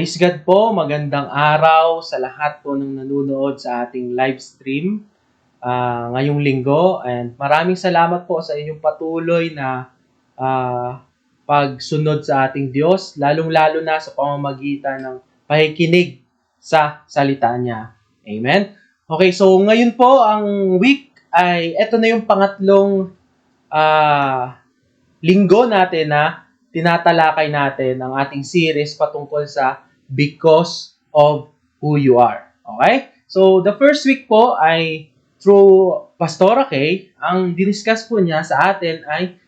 Praise God po, magandang araw sa lahat po ng nanonood sa ating live stream ngayong linggo. And maraming salamat po sa inyong patuloy na pagsunod sa ating Diyos, lalong-lalo na sa pamamagitan ng pakikinig sa salita niya. Amen? Okay, so ngayon po, ang week ay, eto na yung pangatlong linggo natin na tinatalakay natin ang ating series patungkol sa Because of Who You Are. Okay? So, the first week po ay through Pastora Kay, ang diniscuss po niya sa atin ay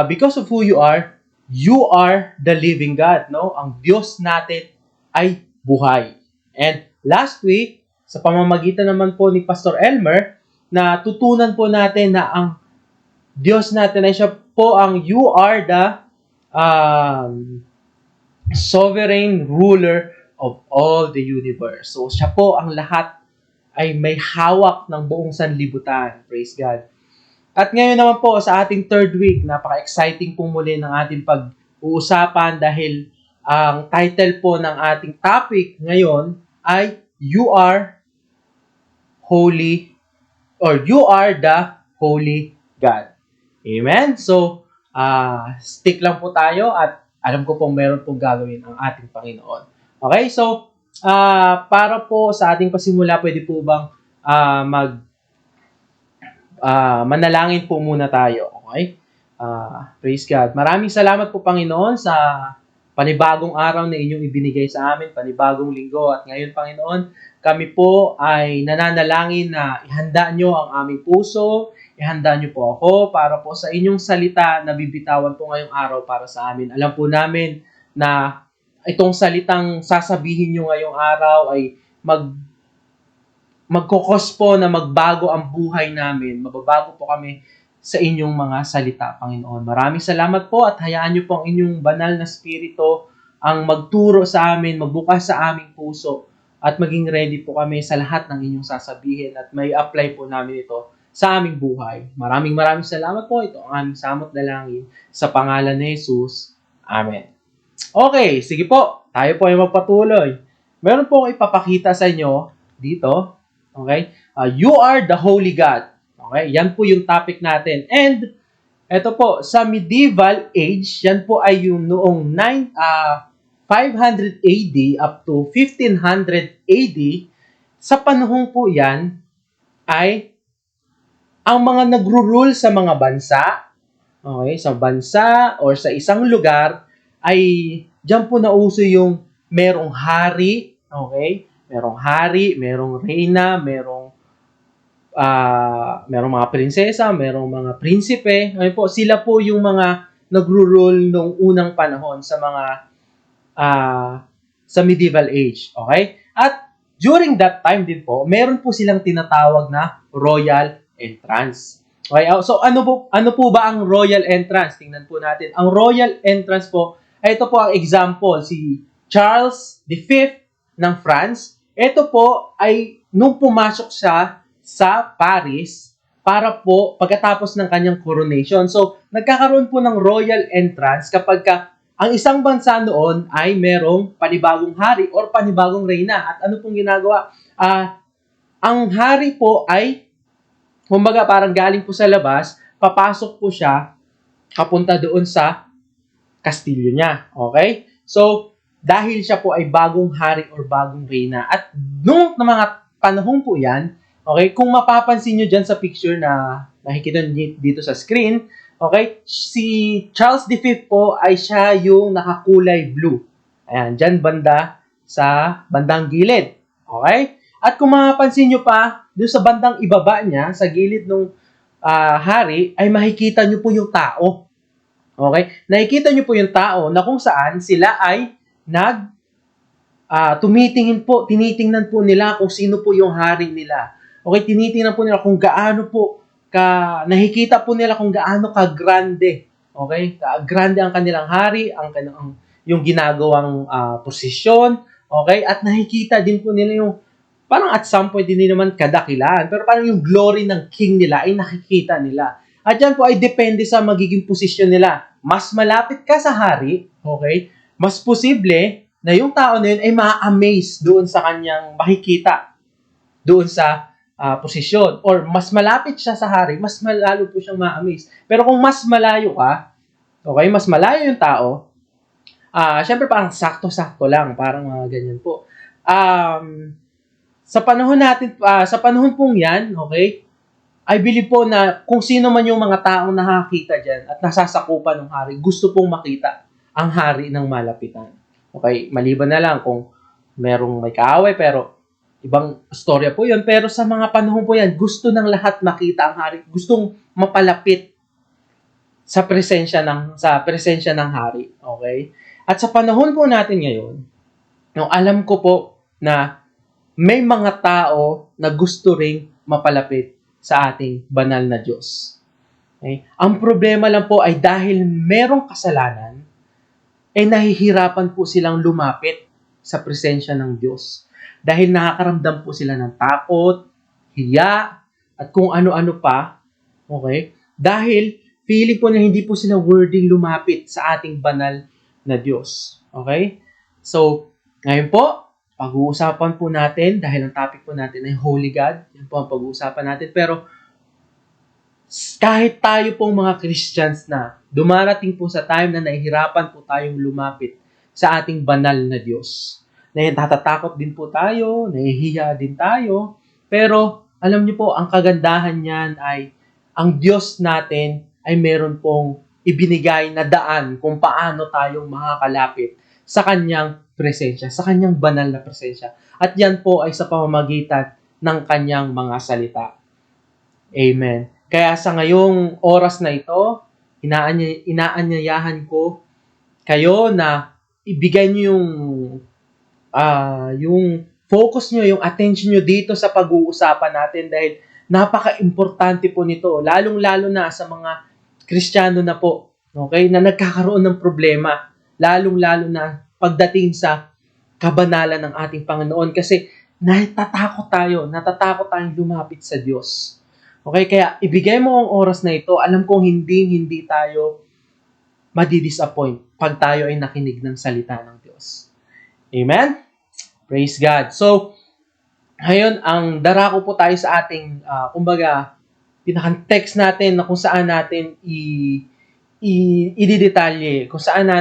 because of who you are the living God. No? Ang Diyos natin ay buhay. And last week, sa pamamagitan naman po ni Pastor Elmer, na tutunan po natin na ang Diyos natin ay siya po ang you are the sovereign ruler of all the universe. So, siya po ang lahat ay may hawak ng buong sanlibutan. Praise God. At ngayon naman po sa ating third week, napaka-exciting po muli ng ating pag-uusapan dahil ang title po ng ating topic ngayon ay You Are Holy or You Are the Holy God. Amen? So, stick lang po tayo at alam ko pong meron pong gagawin ang ating Panginoon. Okay? So, para po sa ating pasimula, pwede po bang manalangin po muna tayo. Okay? Praise God. Maraming salamat po, Panginoon, sa panibagong araw na inyong ibinigay sa amin, panibagong linggo. At ngayon, Panginoon, kami po ay nananalangin na ihanda nyo ang aming puso, ihanda nyo po ako para po sa inyong salita na bibitawan po ngayong araw para sa amin. Alam po namin na itong salitang sasabihin nyo ngayong araw ay magkukos po na magbago ang buhay namin. Mababago po kami sa inyong mga salita, Panginoon. Maraming salamat po at hayaan niyo po ang inyong banal na spirito ang magturo sa amin, magbukas sa aming puso at maging ready po kami sa lahat ng inyong sasabihin at may apply po namin ito sa aming buhay. Maraming salamat po. Ito ang aming samot dalangin sa pangalan ni Jesus. Amen. Okay, sige po. Tayo po ay magpatuloy. Meron po akong ipapakita sa inyo dito. Okay? You are the holy God. Okay? Yan po yung topic natin. And ito po, sa medieval age, yan po ay yung noong 500 AD up to 1500 AD, sa panahong po yan ay ang mga nagro-rule sa mga bansa, okay, sa bansa or sa isang lugar, ay diyan po nauso yung merong hari, okay? Merong hari, merong reyna, merong mga prinsesa, merong mga prinsipe. Okay po, sila po yung mga nagro-rule nung unang panahon sa mga sa medieval age, okay? At during that time din po, meron po silang tinatawag na royal entrance. Okay, so ano po ba ang royal entrance? Tingnan po natin. Ang royal entrance po, ito po ang example, si Charles V ng France. Ito po ay nung pumasok siya sa Paris para po pagkatapos ng kanyang coronation. So, nagkakaroon po ng royal entrance kapag ang isang bansa noon ay merong panibagong hari or panibagong reyna. At ano pong ginagawa? Ang hari po ay, kumbaga parang galing po sa labas, papasok po siya, papunta doon sa kastilyo niya. Okay? So, dahil siya po ay bagong hari or bagong reyna. At nung mga panahon po yan, okay, kung mapapansin nyo dyan sa picture na nakikita dito sa screen, okay, si Charles V po ay siya yung nakakulay blue. Ayan, dyan banda sa bandang gilid. Okay? At kung mapapansin nyo pa, doon sa bandang ibaba niya, sa gilid ng hari, ay makikita nyo po yung tao. Okay? Nakikita nyo po yung tao na kung saan sila ay tinitingnan po nila kung sino po yung hari nila. Okay, tinitingnan po nila kung gaano po nakikita po nila kung gaano ka-grande. Okay? Ka-grande ang kanilang hari, yung ginagawang posisyon, okay? At nakikita din po nila yung parang at some point hindi naman kadakilaan, pero parang yung glory ng king nila ay nakikita nila. At yan po ay depende sa magiging posisyon nila. Mas malapit ka sa hari, okay? Mas posible na yung tao na yun ay ma-amaze doon sa kanyang makikita doon sa posisyon. Or mas malapit siya sa hari, mas malalo po siyang ma-amaze. Pero kung mas malayo ka, okay, mas malayo yung tao, syempre parang sakto-sakto lang, parang mga ganyan po. Sa panahon natin, sa panahon pong yan, okay, I believe po na kung sino man yung mga taong nakakita dyan at nasasakupan ng hari, gusto pong makita ang hari ng malapitan. Okay, maliban na lang kung merong may kaaway, pero ibang storya po yun. Pero sa mga panahon po yan, gusto ng lahat makita ang hari. Gustong mapalapit sa presensya ng hari. Okay? At sa panahon po natin ngayon, no, alam ko po na may mga tao na gusto ring mapalapit sa ating banal na Diyos. Okay? Ang problema lang po ay dahil merong kasalanan, nahihirapan po silang lumapit sa presensya ng Diyos. Dahil nakakaramdam po sila ng takot, hiya, at kung ano-ano pa. Okay? Dahil feeling po na hindi po sila worthy lumapit sa ating banal na Diyos. Okay? So, ngayon po, pag-uusapan po natin, dahil ang topic po natin ay Holy God, yan po ang pag-uusapan natin. Pero, kahit tayo pong mga Christians na dumarating po sa time na nahihirapan po tayong lumapit sa ating banal na Diyos. Natatakot din po tayo, nahihiya din tayo, pero alam niyo po, ang kagandahan niyan ay ang Diyos natin ay meron pong ibinigay na daan kung paano tayong makakalapit sa kanyang presensya, sa kanyang banal na presensya. At yan po ay sa pamamagitan ng kanyang mga salita. Amen. Kaya sa ngayong oras na ito, inaanyayahan ko kayo na ibigay niyo yung focus niyo, yung attention niyo dito sa pag-uusapan natin dahil napaka-importante po nito, lalong-lalo na sa mga Kristiyano na po, okay, na nagkakaroon ng problema, lalong-lalo na pagdating sa kabanalan ng ating Panginoon kasi natatakot tayong lumapit sa Diyos. Okay, kaya ibigay mo ang oras na ito. Alam kong hindi tayo madi-disappoint pag tayo ay nakinig ng salita ng Diyos. Amen? Praise God. So, ngayon, ang darako po tayo sa ating, pinaka-text natin na kung saan natin i-detalye, kung saan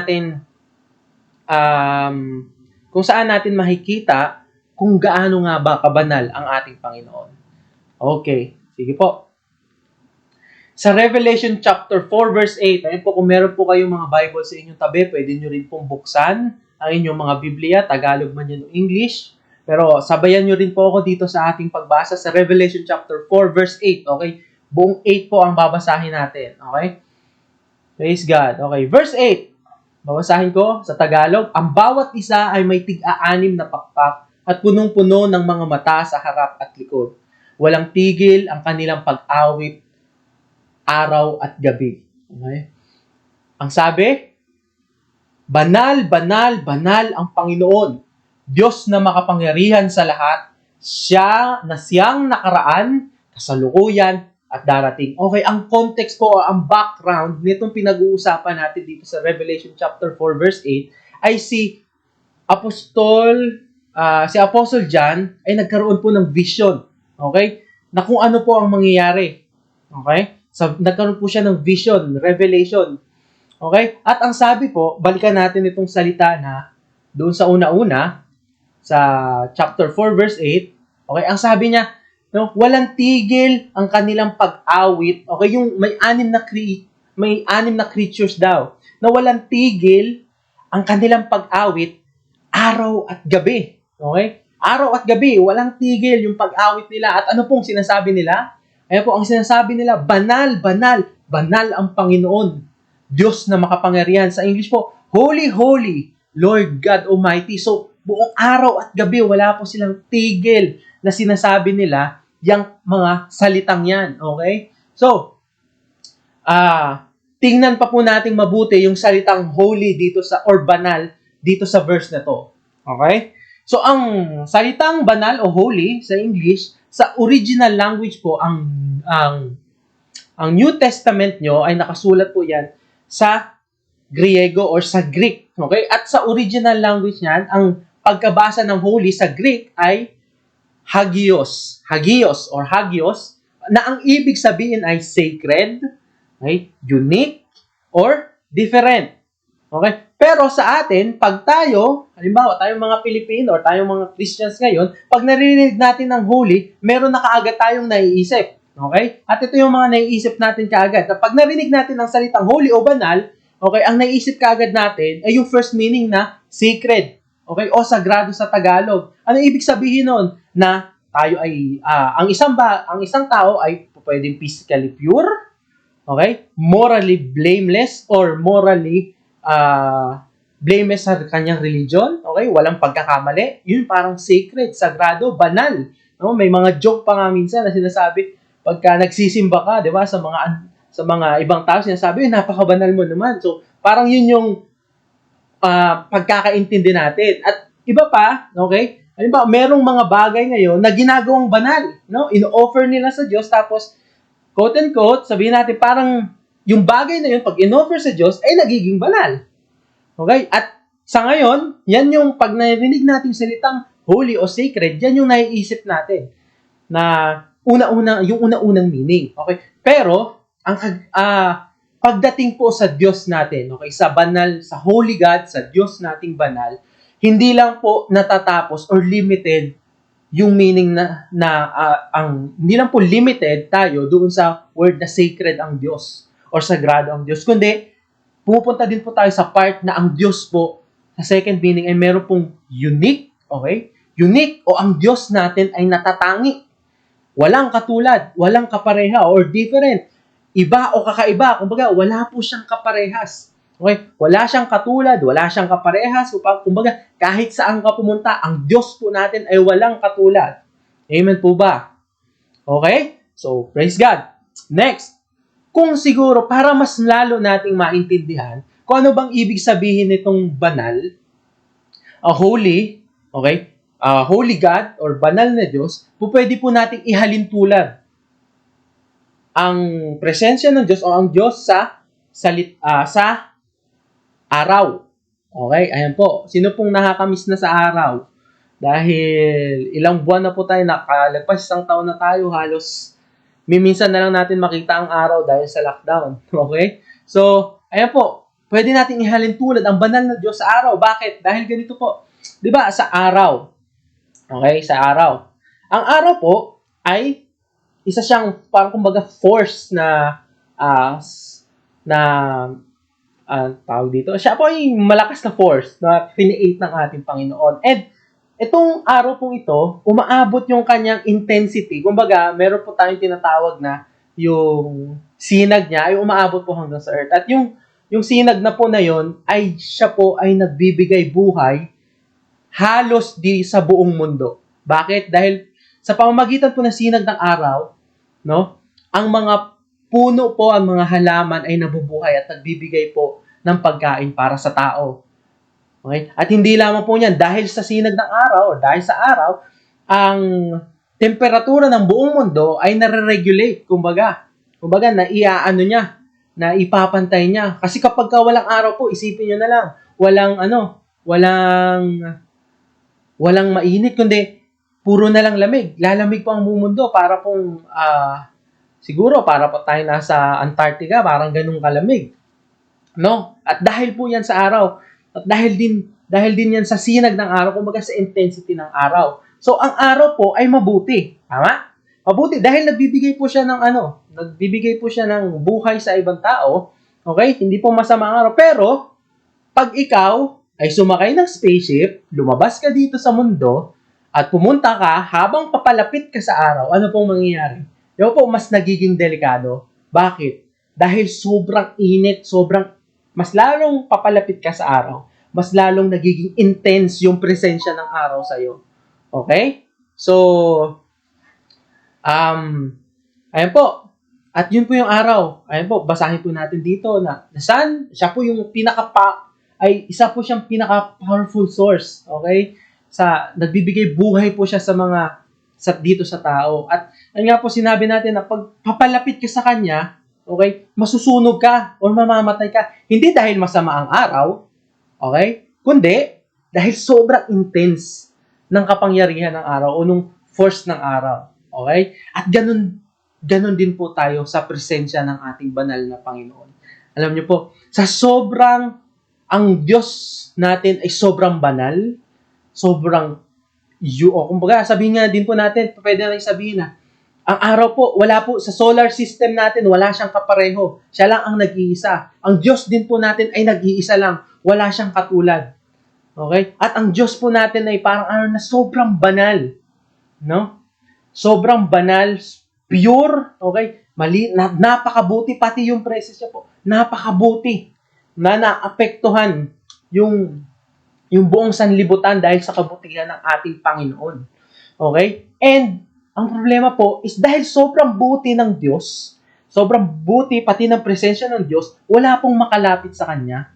natin makikita kung gaano nga ba kabanal ang ating Panginoon. Okay. Sige po. Sa Revelation chapter 4 verse 8, ayun po, kung meron po kayong mga Bible sa inyong tabi, pwede nyo rin pong buksan ang inyong mga Biblia, Tagalog man yan o English. Pero sabayan nyo rin po ako dito sa ating pagbasa sa Revelation chapter 4 verse 8. Okay? Buong 8 po ang babasahin natin. Okay? Praise God. Okay, verse 8. Babasahin ko sa Tagalog. Ang bawat isa ay may tig-6 na pakpak at punong-puno ng mga mata sa harap at likod. Walang tigil ang kanilang pag-awit araw at gabi. Okay? Ang sabi, banal, banal, banal ang Panginoon, Diyos na makapangyarihan sa lahat, siyang nakaraan, kasalukuyan, at darating. Okay, ang context po, ang background nitong pinag-uusapan natin dito sa Revelation chapter 4 verse 8 ay si Apostle John ay nagkaroon po ng vision. Okay? Na kung ano po ang mangyayari. Okay? Nagkaroon po siya ng vision, revelation. Okay? At ang sabi po, balikan natin itong salita na doon sa una-una, sa chapter 4 verse 8, okay? Ang sabi niya, no, walang tigil ang kanilang pag-awit. Okay? Yung may anim na creatures daw. Na walang tigil ang kanilang pag-awit araw at gabi. Okay? Araw at gabi, walang tigil yung pag-awit nila. At ano pong sinasabi nila? Ayan po, ang sinasabi nila, banal, banal, banal ang Panginoon. Diyos na makapangyarihan. Sa English po, Holy, Holy, Lord God Almighty. So, buong araw at gabi, wala po silang tigil na sinasabi nila yung mga salitang yan. Okay? So, tingnan pa po nating mabuti yung salitang holy dito or banal dito sa verse na to. Okay? So, ang salitang banal o holy sa English, sa original language po, ang New Testament nyo ay nakasulat po yan sa Griego or sa Greek. Okay? At sa original language niyan, ang pagkabasa ng holy sa Greek ay hagios. Hagios or hagios na ang ibig sabihin ay sacred, okay? Unique, or different. Okay? Pero sa atin, pag tayo, halimbawa, tayong mga Pilipino or tayong mga Christians ngayon, pag narinig natin ng holy, meron na kaagad tayong naiisip. Okay? At ito yung mga naiisip natin kaagad. Pag narinig natin ang salitang holy o banal, okay, ang naiisip kaagad natin ay yung first meaning na sacred. Okay? O sagrado sa Tagalog. Ano ibig sabihin nun? Na tayo ay, ang isang tao ay pwedeng physically pure, okay? Morally blameless or morally blameless sa kanyang religion, okay? Walang pagkakamali. Yun parang sacred, sagrado, banal. No? May mga joke pa nga minsan na sinasabi pagka nagsisimba ka, 'di ba, sa mga ibang tao sinasabi, napakabanal mo naman. So, parang yun yung pagkakaintindi natin. At iba pa, okay? Halimbawa, merong mga bagay ngayon na ginagawang banal, no? Ino-offer nila sa Diyos tapos quote and quote, sabihin natin parang yung bagay na yun, pag in-offer sa Diyos, ay nagiging banal. Okay? At sa ngayon, yan yung pag narinig natin yung salitang holy o sacred, yan yung naiisip natin na yung una-unang meaning. Okay? Pero, ang pagdating po sa Diyos natin, okay, sa banal, sa holy God, sa Diyos nating banal, hindi lang po natatapos or limited yung meaning hindi lang po limited tayo doon sa word na sacred ang Diyos or sagrado ang Diyos, kundi pumupunta din po tayo sa part na ang Diyos po sa second meaning ay meron pong unique, okay? Unique o ang Diyos natin ay natatangi. Walang katulad, walang kapareha or different. Iba o kakaiba, kumbaga wala po siyang kaparehas. Okay? Wala siyang katulad, wala siyang kaparehas. Kumbaga, kahit saan ka pumunta, ang Diyos po natin ay walang katulad. Amen po ba? Okay? So, praise God. Next, kung siguro, para mas lalo nating maintindihan, kung ano bang ibig sabihin nitong banal, holy, okay? Holy God or banal na Diyos, pwede po nating ihalin tulad ang presensya ng Diyos o ang Diyos sa araw. Okay? Ayan po. Sino pong nakakamiss na sa araw? Dahil ilang buwan na po tayo, nakalagpas isang taon na tayo, halos minsan na lang natin makita ang araw dahil sa lockdown. Okay? So, ayan po. Pwede natin ihalin tulad ang banal na Diyos sa araw. Bakit? Dahil ganito po. 'Di ba sa araw? Okay? Sa araw. Ang araw po ay isa siyang parang kumbaga force na tawag dito. Siya po ay malakas na force na create ng ating Panginoon. And itong araw pong ito, umaabot yung kanyang intensity. Kumbaga, meron po tayong tinatawag na yung sinag niya ay umaabot po hanggang sa earth. At yung sinag na po na yon ay siya po ay nagbibigay buhay halos di sa buong mundo. Bakit? Dahil sa pamamagitan po ng sinag ng araw, no, ang mga puno po, ang mga halaman ay nabubuhay at nagbibigay po ng pagkain para sa tao. Okay? At hindi lamang po niyan, dahil sa sinag ng araw o dahil sa araw, ang temperatura ng buong mundo ay nare-regulate, kumbaga na ipapantay niya. Kasi kapag walang araw po, isipin niyo na lang, walang mainit, kundi puro na lang lamig. Lalamig po ang buong mundo para pong, siguro para po tayo nasa Antarctica, parang ganung kalamig. No? At dahil po yan sa araw, at dahil din yan sa sinag ng araw, kumbaga sa intensity ng araw. So, ang araw po ay mabuti. Tama? Mabuti dahil nagbibigay po siya ng buhay sa ibang tao. Okay? Hindi po masama ang araw. Pero, pag ikaw ay sumakay ng spaceship, lumabas ka dito sa mundo, at pumunta ka habang papalapit ka sa araw, ano pong mangyayari? Yung po, mas nagiging delikado. Bakit? Dahil sobrang init, mas lalong papalapit ka sa araw, mas lalong nagiging intense yung presensya ng araw sa iyo. Okay? So, ayan po. At yun po yung araw. Ayan po, basahin po natin dito na the sun, siya po yung isa po siyang pinaka-powerful source. Okay? Nagbibigay buhay po siya dito sa tao. At ayun nga po sinabi natin na pag papalapit ka sa kanya, okay, masusunog ka o mamamatay ka. Hindi dahil masama ang araw, Okay? Kundi, dahil sobrang intense ng kapangyarihan ng araw o nung force ng araw. Okay? At ganun din po tayo sa presensya ng ating banal na Panginoon. Alam niyo po, ang Diyos natin ay sobrang banal, sobrang kumbaga, sabihin nga din po natin, pwede na sabihin na, ang araw po, wala po, sa solar system natin, wala siyang kapareho. Siya lang ang nag-iisa. Ang Diyos din po natin ay nag-iisa lang. Wala siyang katulad. Okay? At ang Diyos po natin ay parang na sobrang banal. No? Sobrang banal, pure, okay? Napakabuti, pati yung presence niya po. Napakabuti na naapektuhan yung buong sanlibutan dahil sa kabutihan ng ating Panginoon. Okay? And ang problema po is dahil sobrang buti ng Diyos, sobrang buti pati ng presensya ng Diyos, wala pong makalapit sa Kanya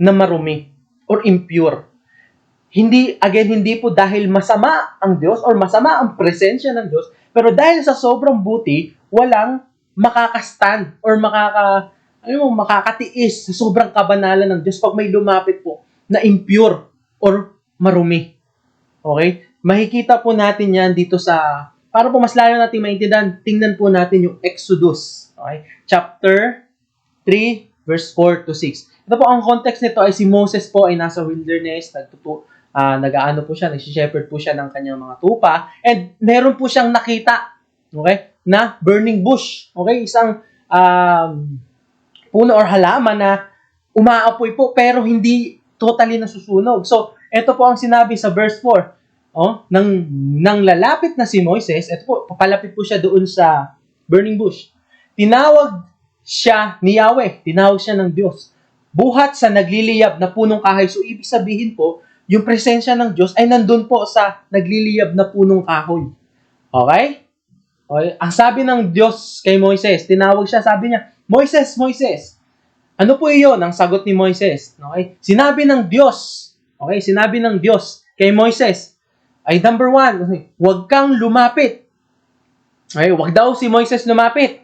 na marumi or impure. Hindi po dahil masama ang Diyos or masama ang presensya ng Diyos, pero dahil sa sobrang buti, walang makakastand or makakatiis sa sobrang kabanalan ng Diyos pag may lumapit po na impure or marumi. Okay? Makikita po natin yan dito para po mas lalo natin maintindihan, tingnan po natin yung Exodus. Okay? Chapter 3, verse 4 to 6. Ito po, ang context nito ay si Moses po ay nasa wilderness, nag-aano po siya, nag-shepherd po siya ng kanyang mga tupa, and meron po siyang nakita, okay, na burning bush. Okay? Isang puno or halaman na umaapoy po, pero hindi totally nasusunog. So, ito po ang sinabi sa verse 4. Nang lalapit na si Moises, ito po, papalapit po siya doon sa burning bush. Tinawag siya ni Yahweh, tinawag siya ng Diyos. Buhat sa nagliliyab na punong kahoy. So, ibig sabihin po, yung presensya ng Diyos ay nandun po sa nagliliyab na punong kahoy. Okay? Okay? Ang sabi ng Diyos kay Moises, tinawag siya, sabi niya, Moises, Moises. Ano po iyon? Ang sagot ni Moises. Okay? Sinabi ng Diyos kay Moises, ay number 1, huwag kang lumapit. Okay? Huwag daw si Moises lumapit.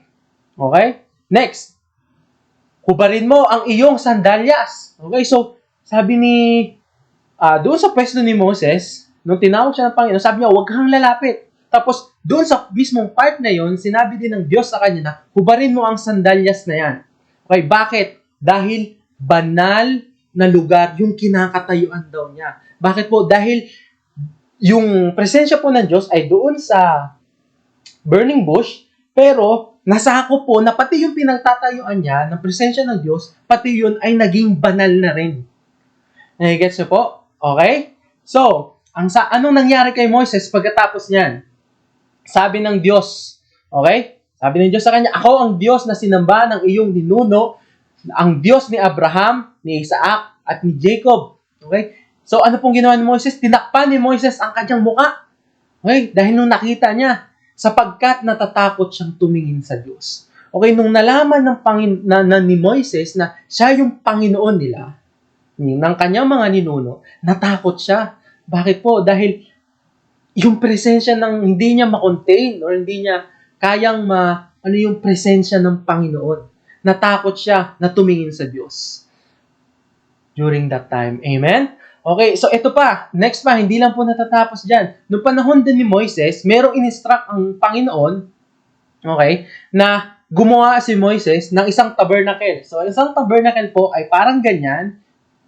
Okay? Next, hubarin mo ang iyong sandalyas. Okay? So, sabi doon sa pwesto ni Moses, nung tinawag siya ng Panginoon, sabi niya, huwag kang lalapit. Tapos, doon sa mismong part na yon, sinabi din ng Diyos sa kanya na, hubarin mo ang sandalyas na yan. Okay? Bakit? Dahil banal na lugar yung kinakatayuan daw niya. Bakit po? Dahil yung presensya po ng Diyos ay doon sa burning bush, pero nasako po na pati yung pinagtatayuan niya ng presensya ng Diyos, pati yun ay naging banal na rin. Gets niyo po? Okay? So, anong nangyari kay Moises pagkatapos niyan? Sabi ng Diyos, okay? Sabi ng Diyos sa kanya, ako ang Diyos na sinamba ng iyong ninuno, ang Diyos ni Abraham, ni Isaac, at ni Jacob. Okay? So, ano pong ginawa ni Moises? Tinakpan ni Moises ang kanyang muka. Okay? Dahil nung nakita niya, sapagkat natatakot siyang tumingin sa Diyos. Okay? Nung nalaman ni Moises na siya yung Panginoon nila, ng kanyang mga ninuno, natakot siya. Bakit po? Dahil yung presensya ng hindi niya ma-contain or hindi niya kayang yung presensya ng Panginoon. Natakot siya na tumingin sa Diyos during that time. Amen? Okay, so ito pa. Next pa, hindi lang po natatapos dyan. Noong panahon din ni Moises, merong in-instruct ang Panginoon, okay, na gumawa si Moises ng isang tabernacle. So, isang tabernacle po ay parang ganyan.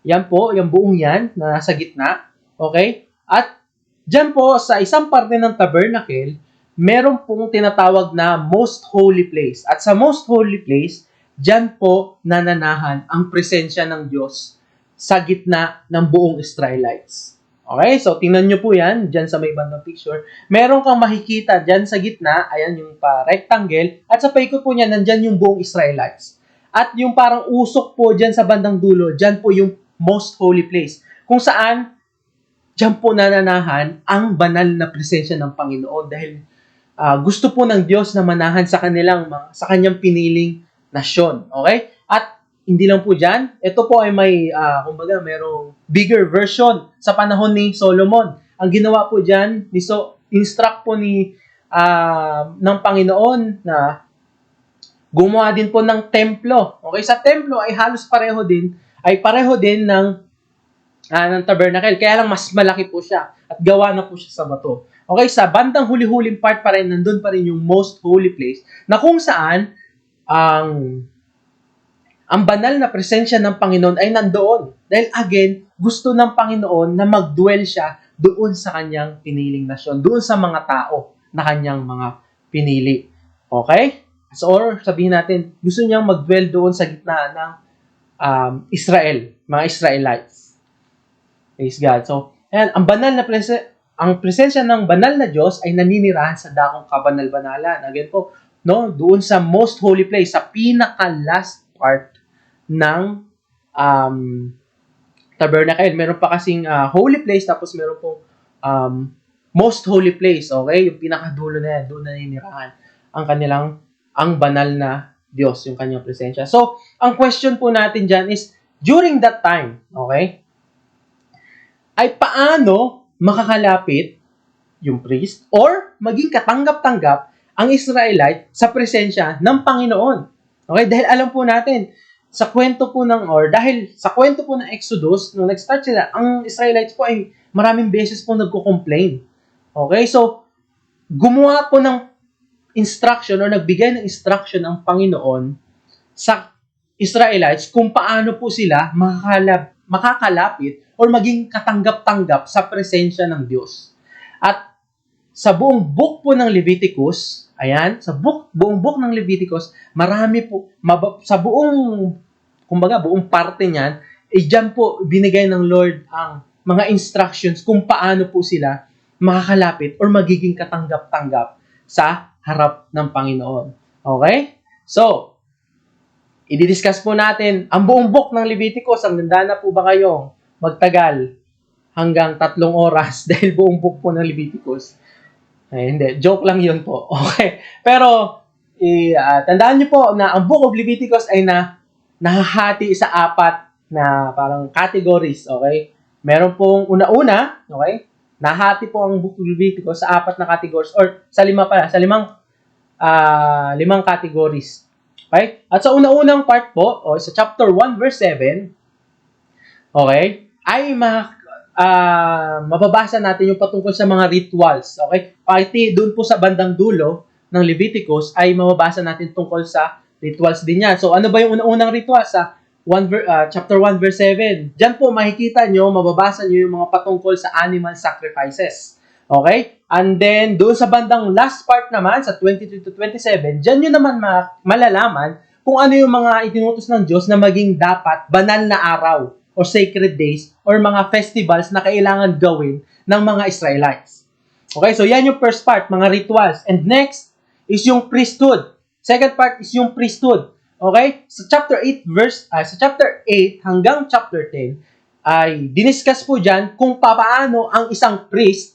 Yan po, yung buong yan na nasa gitna. Okay? At dyan po, sa isang parte ng tabernacle, meron pong tinatawag na most holy place. At sa most holy place, dyan po nananahan ang presensya ng Diyos sa gitna ng buong Israelites. Okay? So, tingnan nyo po yan, dyan sa may bandang picture. Meron kang makikita dyan sa gitna, ayan yung rectangle, at sa paikot po niya, nandyan yung buong Israelites. At yung parang usok po dyan sa bandang dulo, dyan po yung most holy place. Kung saan, dyan po nananahan ang banal na presensya ng Panginoon dahil gusto po ng Diyos na manahan sa kanyang piniling nasyon. Okay? At hindi lang po dyan, ito po ay merong bigger version sa panahon ni Solomon. Ang ginawa po dyan, instruct po ng Panginoon na gumawa din po ng templo. Okay? Sa templo ay pareho din ng ng tabernacle. Kaya lang mas malaki po siya at gawa na po siya sa bato. Okay, sa bandang huli-huling part pa rin, nandun pa rin yung most holy place na kung saan ang banal na presensya ng Panginoon ay nandoon. Dahil again, gusto ng Panginoon na mag-dwell siya doon sa kanyang piniling nasyon, doon sa mga tao na kanyang mga pinili. Okay? So, or sabihin natin, gusto niyang mag-dwell doon sa gitna ng Israel, mga Israelites. Praise God. So, ayan, ang presensya ng banal na Diyos ay naninirahan sa dakong kabanal-banalan. Again po, no, doon sa most holy place, sa pinaka-last part ng tabernacle. Meron pa kasing holy place, tapos meron pong most holy place. Okay? Yung pinakadulo na yan, doon naninirahan ang banal na Diyos, yung kanyang presensya. So, ang question po natin dyan is, during that time, okay, ay paano makakalapit yung priest or maging katanggap-tanggap ang Israelite sa presensya ng Panginoon. Okay? Dahil alam po natin, dahil sa kwento po ng Exodus, nung nag-start sila, ang Israelites po ay maraming beses po nagko-complain. Okay? So, gumawa po ng instruction or nagbigay ng instruction ang Panginoon sa Israelites kung paano po sila makakalapit or maging katanggap-tanggap sa presensya ng Diyos. At sa buong book po ng Leviticus, ayan, buong book ng Leviticus, marami po, sa buong parte niyan, dyan po binigay ng Lord ang mga instructions kung paano po sila makakalapit or magiging katanggap-tanggap sa harap ng Panginoon. Okay? So, i-discuss po natin ang buong book ng Leviticus. Ang ganda na po ba kayong magtagal hanggang 3 oras dahil buong book po ng Leviticus? Hindi. Joke lang yun po. Okay? Pero, tandaan niyo po na ang book of Leviticus ay nahahati sa 4 na parang categories. Okay? Meron pong una-una, okay? Nahati po ang book of Leviticus sa 4 na categories or sa 5 pala, sa 5 categories. Okay? At sa una-unang part po, o sa chapter 1 verse 7, okay, ay mababasa natin yung patungkol sa mga rituals. Okay? Pati doon po sa bandang dulo ng Leviticus ay mababasa natin tungkol sa rituals din yan. So ano ba yung una-unang ritual sa chapter 1 verse 7? Diyan po makikita nyo, mababasa nyo yung mga patungkol sa animal sacrifices. Okay? And then, doon sa bandang last part naman, sa 23 to 27, diyan nyo naman malalaman kung ano yung mga itinutos ng Diyos na maging dapat banal na araw o sacred days or mga festivals na kailangan gawin ng mga Israelites. Okay? So, yan yung first part, mga rituals. And next is yung priesthood. Second part is yung priesthood. Okay? Sa chapter 8 hanggang chapter 10 ay diniscuss po diyan kung paano ang isang priest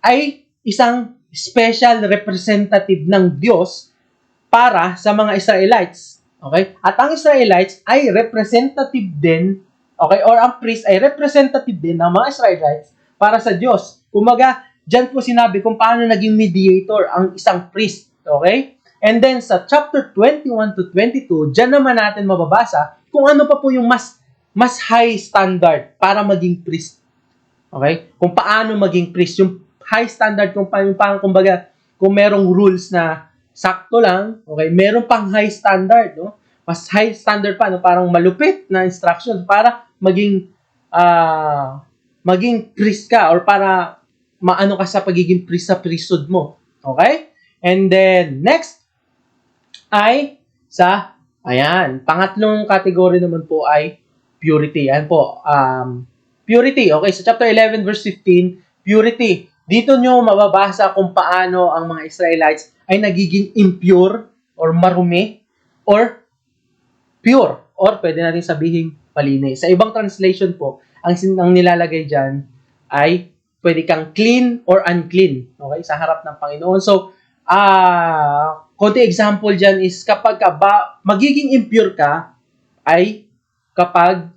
ay isang special representative ng Diyos para sa mga Israelites. Okay? At ang Israelites ay representative din, okay, or ang priest ay representative din ng mga Israelites para sa Diyos. Kumaga, diyan po sinabi kung paano naging mediator ang isang priest. Okay? And then sa chapter 21 to 22, diyan naman natin mababasa kung ano pa po yung mas high standard para maging priest. Okay? Kung paano maging priest. Yung high standard kung kumbaga, kung merong rules na sakto lang, okay, meron pang high standard, no? Mas high standard pa, no? Parang malupit na instruction para maging priest ka or para maano ka sa pagiging priest sa priesthood mo. Okay? And then, next ay pangatlong category naman po ay purity. Ayan po, purity. Okay, sa chapter 11 verse 15, purity. Dito nyo mababasa kung paano ang mga Israelites ay nagiging impure or marumi or pure or pwede natin sabihin malinis. Sa ibang translation po, ang nilalagay dyan ay pwede kang clean or unclean. Okay, sa harap ng Panginoon. So, konti example dyan is kapag magiging impure ka ay kapag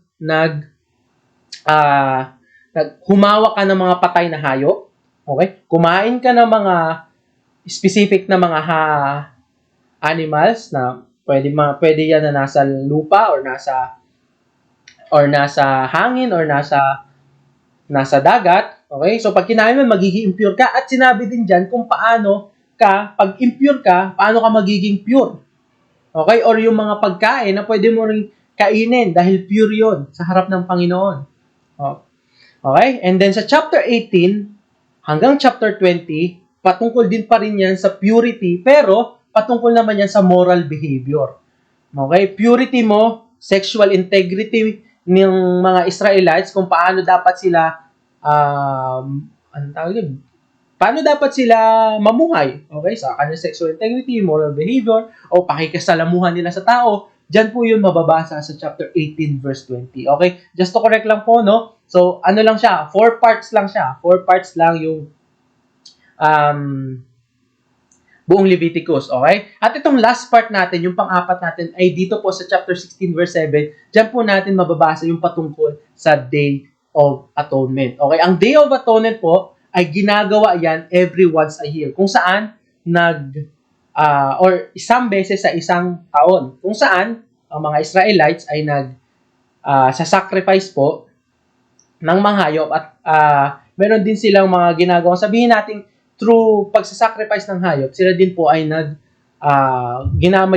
humawak ka ng mga patay na hayop, okay? Kumain ka ng mga specific na mga animals na pwede yan na nasa lupa or nasa hangin or nasa nasa dagat. Okay? So, pag kinain mo, magiging impure ka. At sinabi din dyan kung paano ka, pag impure ka, paano ka magiging pure. Okay? Or yung mga pagkain na pwede mo rin kainin dahil pure yun sa harap ng Panginoon. Okay? And then sa chapter 18 hanggang chapter 20, patungkol din pa rin yan sa purity, pero patungkol naman yan sa moral behavior. Okay? Purity mo, sexual integrity ng mga Israelites, kung paano dapat sila paano dapat sila mamuhay, okay? Sa kanyang sexual integrity, moral behavior, o pakikasalamuhan nila sa tao, dyan po yun mababasa sa chapter 18 verse 20. Okay? Just to correct lang po, no? So, ano lang siya? 4 parts lang siya. 4 parts lang yung buong Leviticus, okay? At itong last part natin, yung pang-apat natin, ay dito po sa chapter 16 verse 7, dyan po natin mababasa yung patungkol sa Day of Atonement. Okay? Ang Day of Atonement po, ay ginagawa yan every once a year. Kung saan, or isang beses sa isang taon. Kung saan, ang mga Israelites ay sa-sacrifice po ng mga hayop at meron din silang mga ginagawa. Sabihin natin, through pagsasacrifice ng hayop, sila din po ay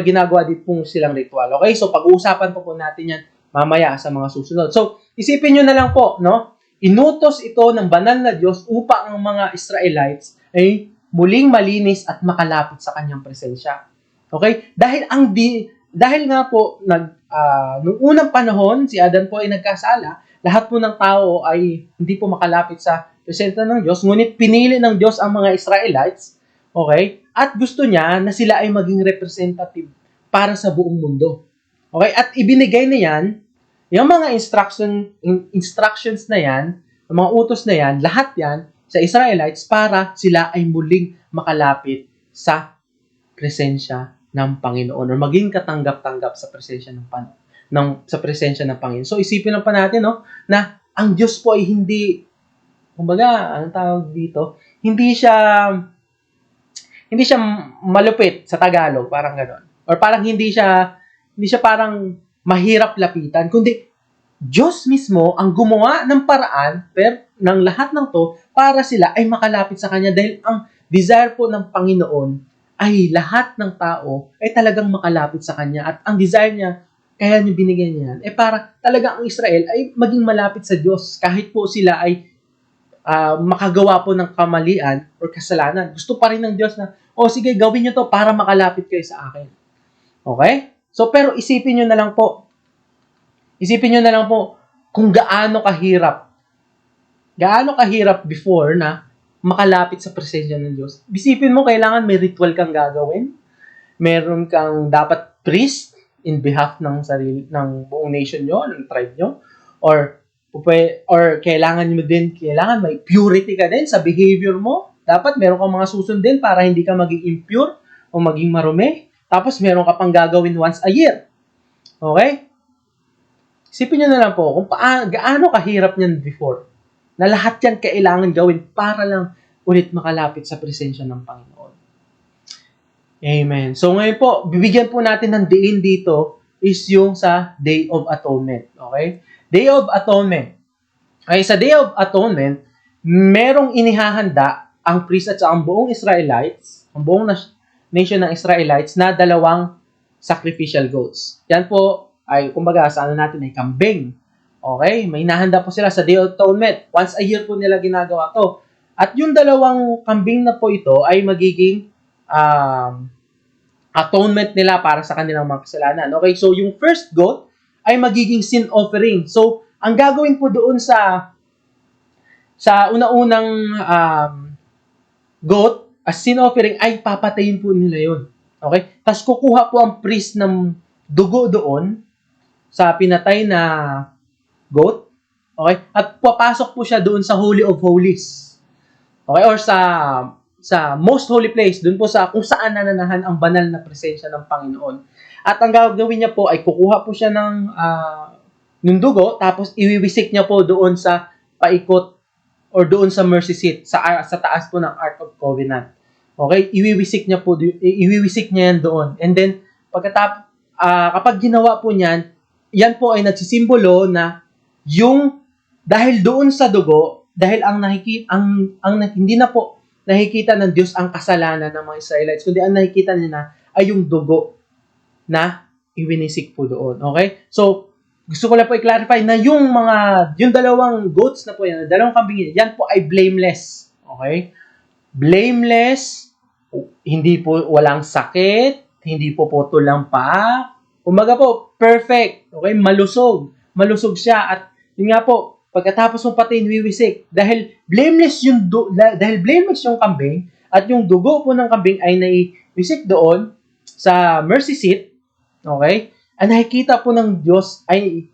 ginagawa din po silang ritual. Okay? So, pag-uusapan po natin yan mamaya sa mga susunod. So, isipin nyo na lang po, no? Inutos ito ng banal na Diyos upang ang mga Israelites ay muling malinis at makalapit sa kanyang presensya. Okay? Dahil nga po nung unang panahon si Adan po ay nagkasala, lahat po ng tao ay hindi po makalapit sa presensya ng Diyos, ngunit pinili ng Diyos ang mga Israelites, okay? At gusto niya na sila ay maging representative para sa buong mundo. Okay? At ibinigay na yan, yung mga instructions na yan, yung mga utos na yan, lahat yan sa Israelites para sila ay muling makalapit sa presensya ng Panginoon or maging katanggap-tanggap sa presensya ng Panginoon. So isipin lang pa natin, no, na ang Diyos po ay hindi, kumbaga, anong tawag dito? Hindi siya malupit sa Tagalog, parang gano'n. Or parang hindi siya parang mahirap lapitan, kundi Diyos mismo ang gumawa ng paraan ng lahat ng to para sila ay makalapit sa Kanya dahil ang desire po ng Panginoon ay lahat ng tao ay talagang makalapit sa Kanya at ang desire niya, kaya niya binigyan niya yan, para talaga ang Israel ay maging malapit sa Diyos kahit po sila ay makagawa po ng kamalian o kasalanan. Gusto pa rin ng Diyos na, sige, gawin niyo to para makalapit kayo sa akin. Okay? So, pero isipin nyo na lang po kung gaano kahirap before na makalapit sa presensya ng Diyos. Isipin mo, kailangan may ritual kang gagawin. Meron kang dapat priest in behalf ng buong nation nyo, ng tribe nyo. Or kailangan may purity ka din sa behavior mo. Dapat meron kang mga susundin para hindi ka maging impure o maging marumi. Tapos meron ka pang gagawin once a year. Okay? Isipin nyo na lang po kung gaano kahirap niyan before na lahat yan kailangan gawin para lang ulit makalapit sa presensya ng Panginoon. Amen. So ngayon po, bibigyan po natin ng diin dito is yung sa Day of Atonement. Okay? Day of Atonement. Okay, sa Day of Atonement, merong inihahanda ang priest at ang buong Israelites, ang buong nation ng Israelites na 2 sacrificial goats. Yan po ay, kumbaga, sa natin ay kambing. Okay? May nahanda po sila sa Day of Atonement. Once a year po nila ginagawa to. At yung 2 kambing na po ito ay magiging atonement nila para sa kanilang mga kasalanan. Okay? So, yung first goat ay magiging sin offering. So, ang gagawin po doon sa una-unang goat as sin offering ay papatayin po nila yun. Okay? Tapos kukuha po ang priest ng dugo doon sa pinatay na goat. Okay? At papasok po siya doon sa Holy of Holies. Okay? Or sa most holy place, doon po kung saan nananahan ang banal na presensya ng Panginoon. At ang gagawin niya po ay kukuha po siya ng dugo, tapos iwiwisik niya po doon sa paikot or doon sa mercy seat, sa taas po ng Ark of Covenant. Okay? Iwiwisik niya yan doon. And then, kapag ginawa po niyan, yan po ay nagsisimbolo na dahil doon sa dugo, dahil hindi na po nakikita ng Diyos ang kasalanan ng mga Israelites, kundi ang nakikita nila ay yung dugo na iwinisik po doon. Okay? So, gusto ko lang po i-clarify na yung dalawang goats na po yan, dalawang kambing yan po ay blameless. Okay? Blameless, hindi po walang sakit, hindi po putol ang paa. Umaga po, perfect. Okay? Malusog. Malusog siya at yun nga po, pagkatapos mong patayin, wiwisik. Dahil blameless yung kambing at yung dugo po ng kambing ay naiwisik doon sa mercy seat. Okay? Ang nakikita po ng Diyos ay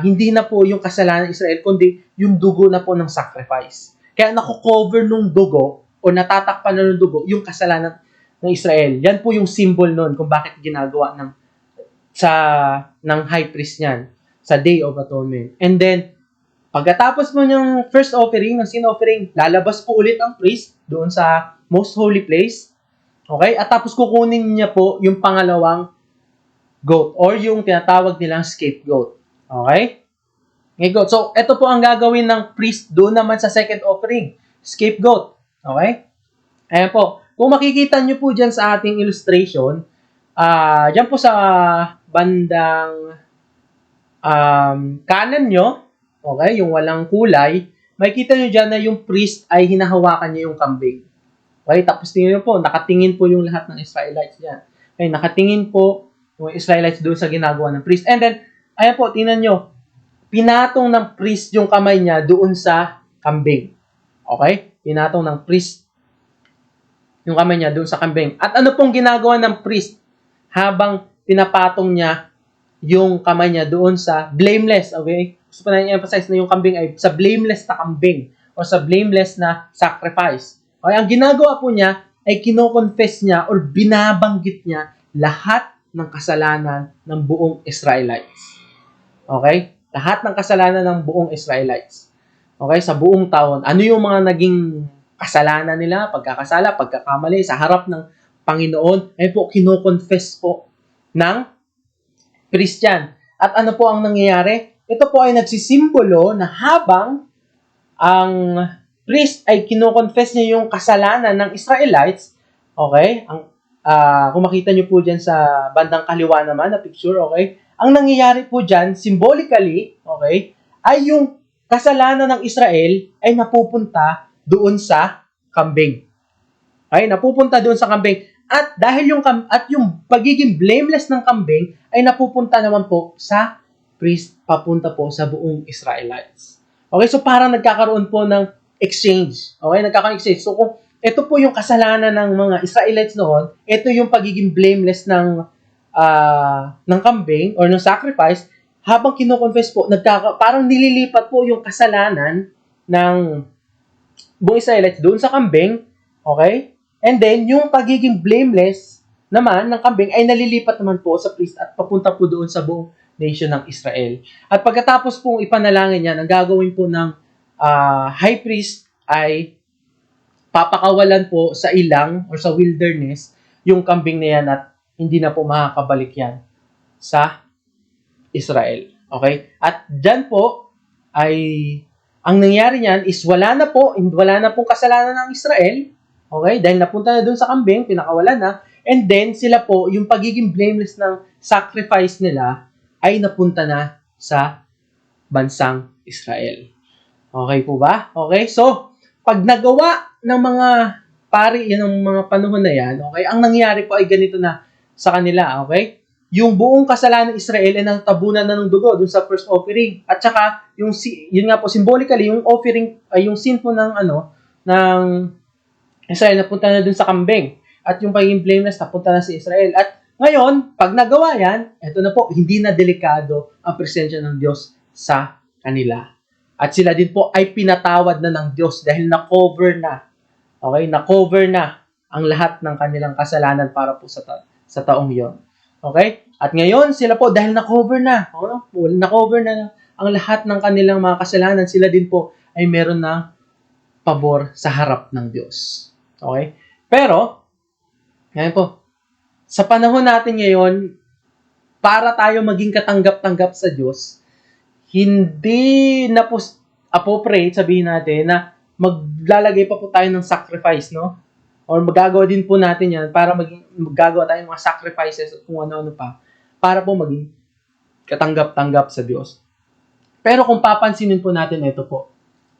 hindi na po yung kasalanan ng Israel, kundi yung dugo na po ng sacrifice. Kaya nakukover nung dugo o natatakpan na ng dugo yung kasalanan ng Israel. Yan po yung symbol nun kung bakit ginagawa ng high priest niyan sa Day of Atonement. And then, pagkatapos mo yung first offering, ng sin offering, lalabas po ulit ang priest doon sa most holy place. Okay? At tapos kukunin niya po yung pangalawang goat or yung tinatawag nilang scapegoat. Okay? Scapegoat. So, ito po ang gagawin ng priest doon naman sa second offering. Scapegoat. Okay? Ayan po. Kung makikita nyo po dyan sa ating illustration, dyan po sa bandang kanan nyo, okay, yung walang kulay, makikita nyo dyan na yung priest ay hinahawakan niya yung kambing. Okay? Tapos tingnan nyo po, nakatingin po yung lahat ng Israelites dyan. Okay? Nakatingin po yung Israelites doon sa ginagawa ng priest. And then, ayan po, tingnan nyo, pinatong ng priest yung kamay niya doon sa kambing. Okay? Pinatong ng priest yung kamay niya doon sa kambing. At ano pong ginagawa ng priest habang pinapatong niya yung kamay niya doon sa blameless, okay? Gusto pa na i-emphasize na yung kambing ay sa blameless na kambing o sa blameless na sacrifice. Okay? Ang ginagawa po niya ay kino-confess niya or binabanggit niya lahat ng kasalanan ng buong Israelites. Okay? Lahat ng kasalanan ng buong Israelites. Okay? Sa buong taon. Ano yung mga naging kasalanan nila, pagkakasala, pagkakamali, sa harap ng Panginoon, ay po, kino-confess po ng Christian. At ano po ang nangyayari? Ito po ay nagsisimbolo na habang ang priest ay kino-confess niya yung kasalanan ng Israelites, okay? Kung makita niyo po dyan sa bandang kaliwa naman na picture, okay? Ang nangyayari po dyan, symbolically, okay, ay yung kasalanan ng Israel ay napupunta doon sa kambing. Okay? Napupunta doon sa kambing. At dahil yung pagiging blameless ng kambing ay napupunta naman po sa priest, papunta po sa buong Israelites. Okay? So parang nagkakaroon po ng exchange. Okay? Nagkakaroon exchange. So kung ito po yung kasalanan ng mga Israelites noon, ito yung pagiging blameless ng kambing or ng sacrifice, habang kino-confess po, parang nililipat po yung kasalanan ng buong Israelites doon sa kambing, okay? And then, yung pagiging blameless naman ng kambing ay nalilipat naman po sa priest at papunta po doon sa buong nation ng Israel. At pagkatapos pong ipanalangin yan, ang gagawin po ng high priest ay papakawalan po sa ilang or sa wilderness yung kambing na yan at hindi na po makakabalik yan sa Israel. Okay? At dyan po ay ang nangyari niyan is wala na pong kasalanan ng Israel. Okay? Dahil napunta na doon sa kambing, pinakawalan na. And then sila po, yung pagiging blameless ng sacrifice nila ay napunta na sa bansang Israel. Okay po ba? Okay? So, pag nagawa ng mga pari yan ng mga panahon na yan, okay, ang nangyari po ay ganito na sa kanila, okay? Yung buong kasalanan ng Israel ay natabunan na ng dugo dun sa first offering. At saka, yun nga po, symbolically, yung offering, ay yung sin po ng Israel napunta na dun sa kambing. At yung pagiging blameless napunta na si Israel. At ngayon, pag nagawa yan, eto na po, hindi na delikado ang presensya ng Diyos sa kanila. At sila din po ay pinatawad na ng Diyos dahil na-cover na. Okay? Na-cover na ang lahat ng kanilang kasalanan para po sa taong yon. Okay? At ngayon, sila po, dahil na-cover na, na-cover na ang lahat ng kanilang mga kasalanan, sila din po ay meron ng pabor sa harap ng Diyos. Okay? Pero, ngayon po, sa panahon natin ngayon, para tayo maging katanggap-tanggap sa Diyos, hindi na po appropriate, sabihin natin na maglalagay pa po tayo ng sacrifice, no? Or magagawa din po natin yan para maggagawa tayo ng mga sacrifices at kung ano-ano pa para po maging katanggap-tanggap sa Diyos. Pero kung papansinin po natin ito po,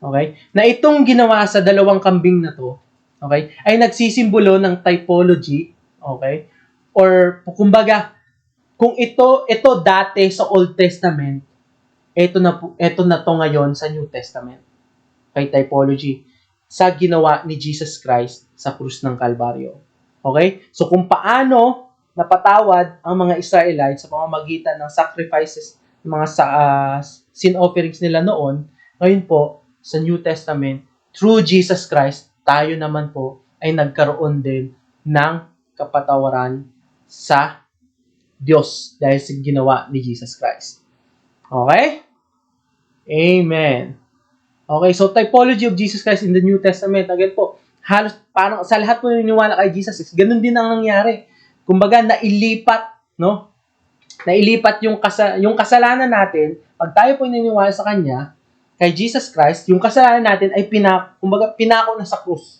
okay, na itong ginawa sa dalawang kambing na to, okay, ay nagsisimbolo ng typology, okay, or kumbaga, kung ito dati sa Old Testament, ito na to ngayon sa New Testament. Kay typology sa ginawa ni Jesus Christ sa krus ng Kalbaryo. Okay? So kung paano napatawad ang mga Israelites sa pamamagitan ng sacrifices, mga sin offerings nila noon, ngayon po sa New Testament, through Jesus Christ, tayo naman po ay nagkaroon din ng kapatawaran sa Diyos dahil sa ginawa ni Jesus Christ. Okay? Amen. Okay, so typology of Jesus Christ in the New Testament, again po, halos parang sa lahat po naniniwala kay Jesus, ganun din ang nangyari. Kumbaga, nailipat, no? Nailipat yung kasalanan natin, pag tayo po naniniwala sa Kanya, kay Jesus Christ, yung kasalanan natin ay pinako na sa krus.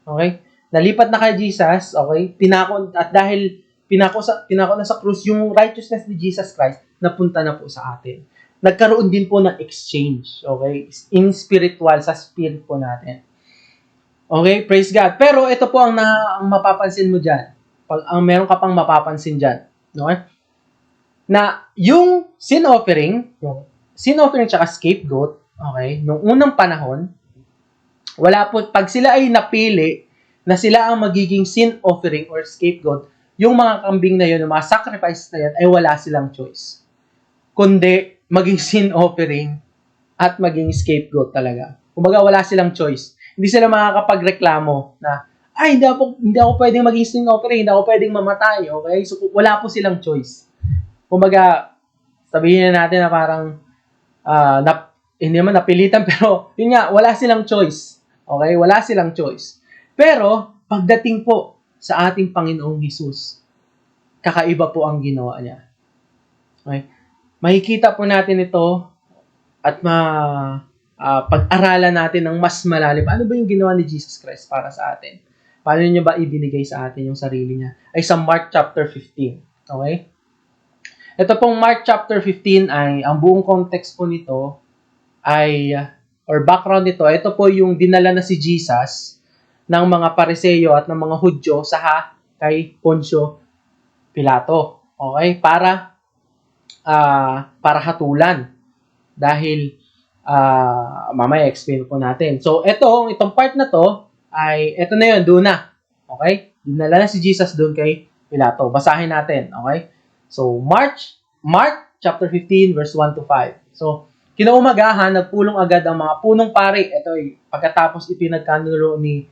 Okay? Nalipat na kay Jesus, okay? At dahil pinako na sa krus, yung righteousness ni Jesus Christ, napunta na po sa atin. Nagkaroon din po ng exchange, okay? In spiritual, sa spirit po natin. Okay, praise God. Pero ito po ang mapapansin mo dyan. Ang meron ka pang mapapansin dyan. Okay? Na yung sin offering tsaka scapegoat, okay, nung unang panahon, wala po, pag sila ay napili na sila ang magiging sin offering or scapegoat, yung mga kambing na yun, yung mga sacrifices na yun, ay wala silang choice. Kundi, maging sin offering at maging scapegoat talaga. Kumbaga, wala silang choice. Hindi sila makakapagreklamo na, ay, hindi ako pwedeng maging sin offering, hindi ako pwedeng mamatay, okay? So, wala po silang choice. Kumbaga, sabihin na natin na parang, hindi naman napilitan, pero, yun nga, wala silang choice. Okay? Wala silang choice. Pero, pagdating po sa ating Panginoong Hesus, kakaiba po ang ginawa niya. Okay? Makikita po natin ito at pag-aralan natin ng mas malalim. Ano ba yung ginawa ni Jesus Christ para sa atin? Paano niya ba ibinigay sa atin yung sarili niya? Ay sa Mark chapter 15. Okay? Ito pong Mark chapter 15 ay, ang buong context po nito ay, or background nito, ito po yung dinala na si Jesus ng mga Pariseo at ng mga Hudyo kay Poncio Pilato. Okay? Para hatulan. Dahil, mamaya explain po natin. So, itong part na to, ito na yun, doon na. Okay? Dinala na si Jesus doon kay Pilato. Basahin natin. Okay? So, Mark chapter 15, verse 1 to 5. So, kinaumagahan, nagpulong agad ang mga punong pari. Ito ay pagkatapos ipinagkanulo ni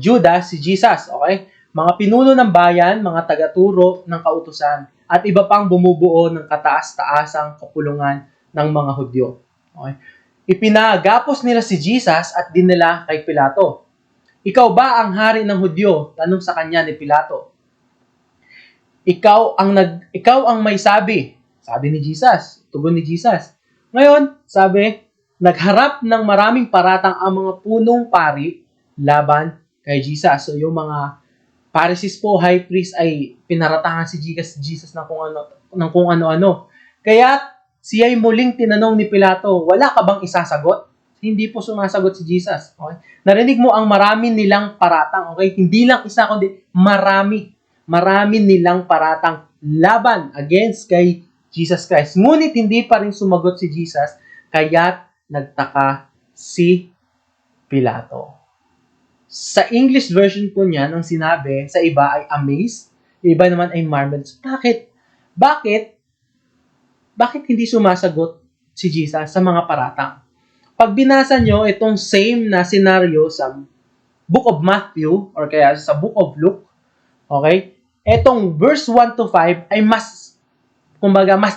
Judas, si Jesus. Okay? Mga pinuno ng bayan, mga tagaturo ng kautusan, at iba pang bumubuo ng kataas-taasang kapulungan ng mga Hudyo. Okay? Ipinagapos nila si Jesus at dinala kay Pilato. Ikaw ba ang hari ng Hudyo? Tanong sa kanya ni Pilato. Ikaw ang may sabi. Sabi ni Jesus. Tugon ni Jesus. Ngayon, sabi, nagharap ng maraming paratang ang mga punong pari laban kay Jesus. So, yung mga Pharisees po, high priest, ay pinaratangan si Jesus ng kung ano-ano. Kaya siya ay muling tinanong ni Pilato, wala ka bang isasagot? Hindi po sumasagot si Jesus. Okay? Narinig mo ang marami nilang paratang. Okay? Hindi lang isa, kundi marami. Marami nilang paratang laban against kay Jesus Christ. Ngunit hindi pa rin sumagot si Jesus, kaya't nagtaka si Pilato. Sa English version po niyan, ang sinabi, sa iba ay amazed, iba naman ay marveled. Bakit? Bakit hindi sumasagot si Jesus sa mga paratang? Pag binasa nyo itong same na scenario sa Book of Matthew or kaya sa Book of Luke, okay? Etong verse 1 to 5 ay mas